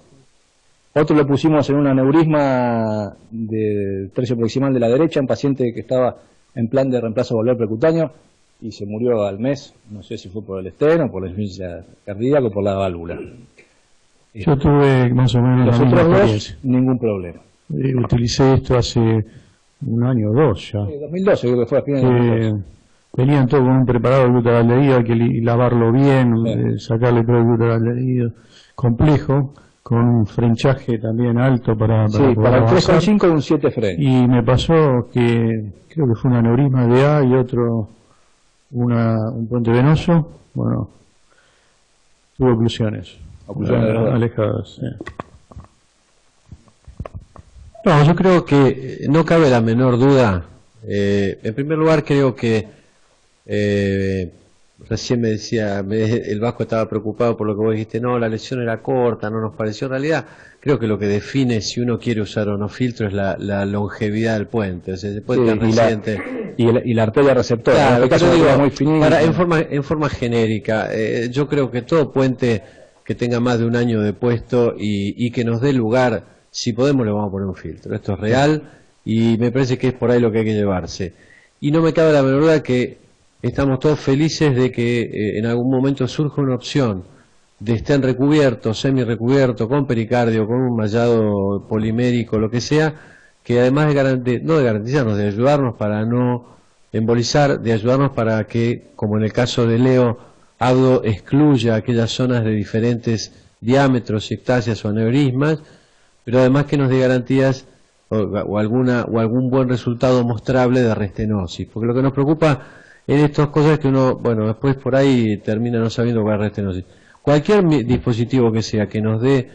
Otro lo pusimos en un aneurisma del tercio proximal de la derecha, un paciente que estaba en plan de reemplazo valvular percutáneo y se murió al mes. No sé si fue por el esteno, por la insuficiencia cardíaca o por la válvula. Yo tuve más o menos Los la misma otros experiencia. 2, ningún problema. Utilicé esto hace 1 año o 2 ya. 2012 creo que fue a fines de 2012. Venían todos con un preparado de glutagaldehído, hay que lavarlo bien, sacarle todo el glutagaldehído, complejo, con un frenchaje también alto para Sí, poder para el avanzar. 3.5 y un 7 French. Y me pasó que creo que fue un aneurisma de A y otro un puente venoso. Bueno, tuvo oclusiones. Alejadas, sí. No, yo creo que no cabe la menor duda. En primer lugar, creo que recién me decía, el Vasco estaba preocupado por lo que vos dijiste, no, la lesión era corta, no nos pareció. En realidad, creo que lo que define si uno quiere usar o no filtro es la longevidad del puente. O sea, se puede estar reciente. Y la arteria receptora. Claro, en este caso digo, muy finita. en forma genérica, yo creo que todo puente que tenga más de 1 año de puesto y que nos dé lugar, si podemos le vamos a poner un filtro. Esto es real y me parece que es por ahí lo que hay que llevarse. Y no me cabe la menor duda que estamos todos felices de que en algún momento surja una opción de estar recubierto, semi-recubierto, con pericardio, con un mallado polimérico, lo que sea, que además no de garantizarnos, de ayudarnos para no embolizar, de ayudarnos para que, como en el caso de Leo, Abdo excluya aquellas zonas de diferentes diámetros, ectasias o aneurismas, pero además que nos dé garantías o algún buen resultado mostrable de restenosis, porque lo que nos preocupa en estas cosas es que uno, bueno, después por ahí termina no sabiendo cuál es restenosis. Cualquier dispositivo que sea que nos dé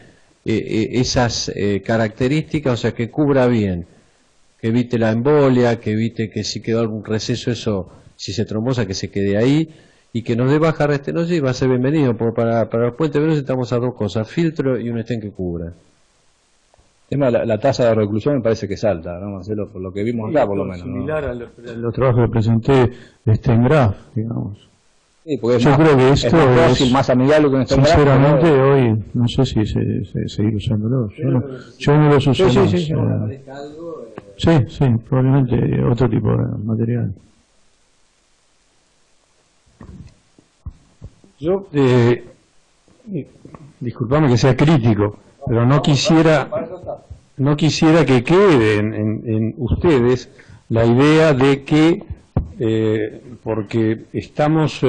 esas características, o sea, que cubra bien, que evite la embolia, que evite que si quedó algún receso, eso, si se trombosa, que se quede ahí, y que nos dé baja restenosis, va a ser bienvenido, porque para los puentes venosos necesitamos a 2 cosas, filtro y un stent que cubra. La tasa de reclusión me parece que es alta, ¿no? Por lo que vimos acá, por lo menos. Similar a los trabajos que presenté de Stengraf, digamos. Sí, porque yo creo que esto es más fácil, más amigable que un Stengraf. Sinceramente, hoy no sé si seguir usándolo. Yo no los uso más. Sí, probablemente otro tipo de material. Yo, disculpame que sea crítico, pero no quisiera que quede en ustedes la idea de que porque estamos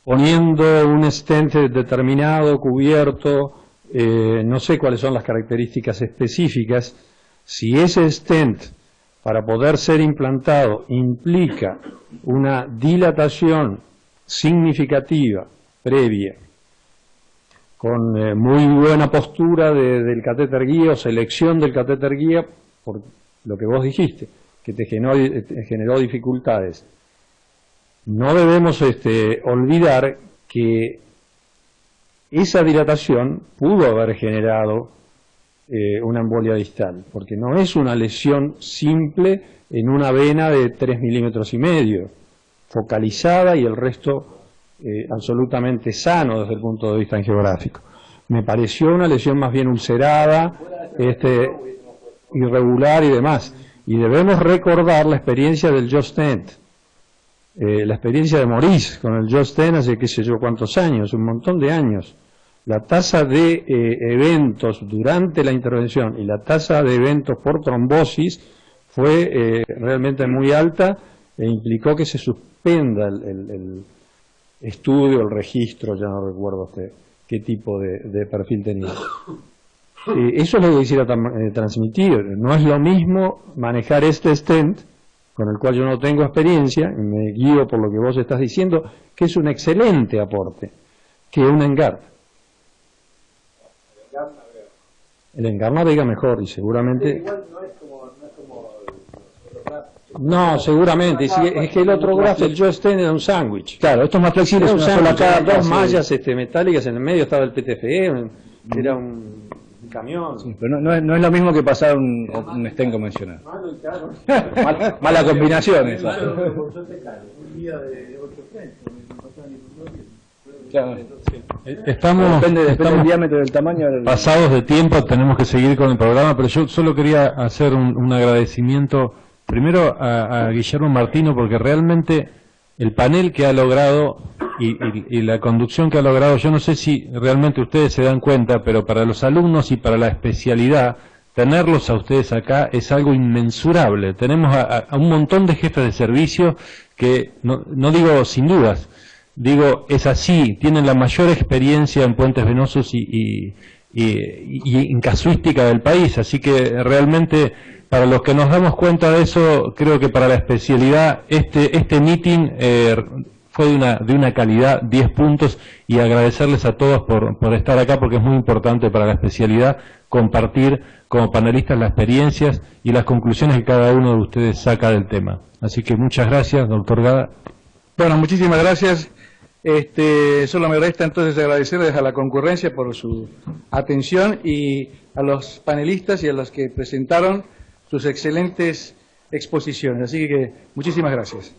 poniendo un stent determinado, cubierto, no sé cuáles son las características específicas, si ese stent para poder ser implantado implica una dilatación significativa previa, con muy buena postura del catéter guía o selección del catéter guía, por lo que vos dijiste, que te generó dificultades. No debemos olvidar que esa dilatación pudo haber generado una embolia distal, porque no es una lesión simple en una vena de 3,5 milímetros, focalizada y el resto absolutamente sano desde el punto de vista angiográfico. Me pareció una lesión más bien ulcerada, irregular y demás. Y debemos recordar la experiencia del Joe Stent, la experiencia de Maurice con el Joe Stent hace qué sé yo cuántos años, un montón de años. La tasa de eventos durante la intervención y la tasa de eventos por trombosis fue realmente muy alta e implicó que se suspenda el estudio, el registro, ya no recuerdo qué tipo de perfil tenía. Eso es lo que quisiera transmitir. No es lo mismo manejar este stent, con el cual yo no tengo experiencia, y me guío por lo que vos estás diciendo, que es un excelente aporte, que un ENGAR. El ENGAR navega mejor y seguramente... No, seguramente. Es que el otro graph, el Joystick, era un sándwich. Claro, esto es más flexible. Era un sándwich, sola cada dos mallas metálicas, en el medio estaba el PTFE, era un camión. Sí, pero no es lo mismo que pasar un stent convencional. Mala combinación esa. Claro. Estamos Depende del diámetro, del tamaño. pasados de tiempo, tenemos que seguir con el programa, pero yo solo quería hacer un agradecimiento primero a Guillermo Martino, porque realmente el panel que ha logrado y la conducción que ha logrado, yo no sé si realmente ustedes se dan cuenta, pero para los alumnos y para la especialidad, tenerlos a ustedes acá es algo inmensurable. Tenemos a un montón de jefes de servicio que, no digo sin dudas, digo, es así, tienen la mayor experiencia en puentes venosos y en casuística del país, así que realmente para los que nos damos cuenta de eso, creo que para la especialidad este meeting fue de una calidad 10 puntos, y agradecerles a todos por estar acá, porque es muy importante para la especialidad compartir como panelistas las experiencias y las conclusiones que cada uno de ustedes saca del tema. Así que muchas gracias, doctor Gada. Bueno, muchísimas gracias. Solo me resta entonces agradecerles a la concurrencia por su atención y a los panelistas y a los que presentaron sus excelentes exposiciones. Así que muchísimas gracias.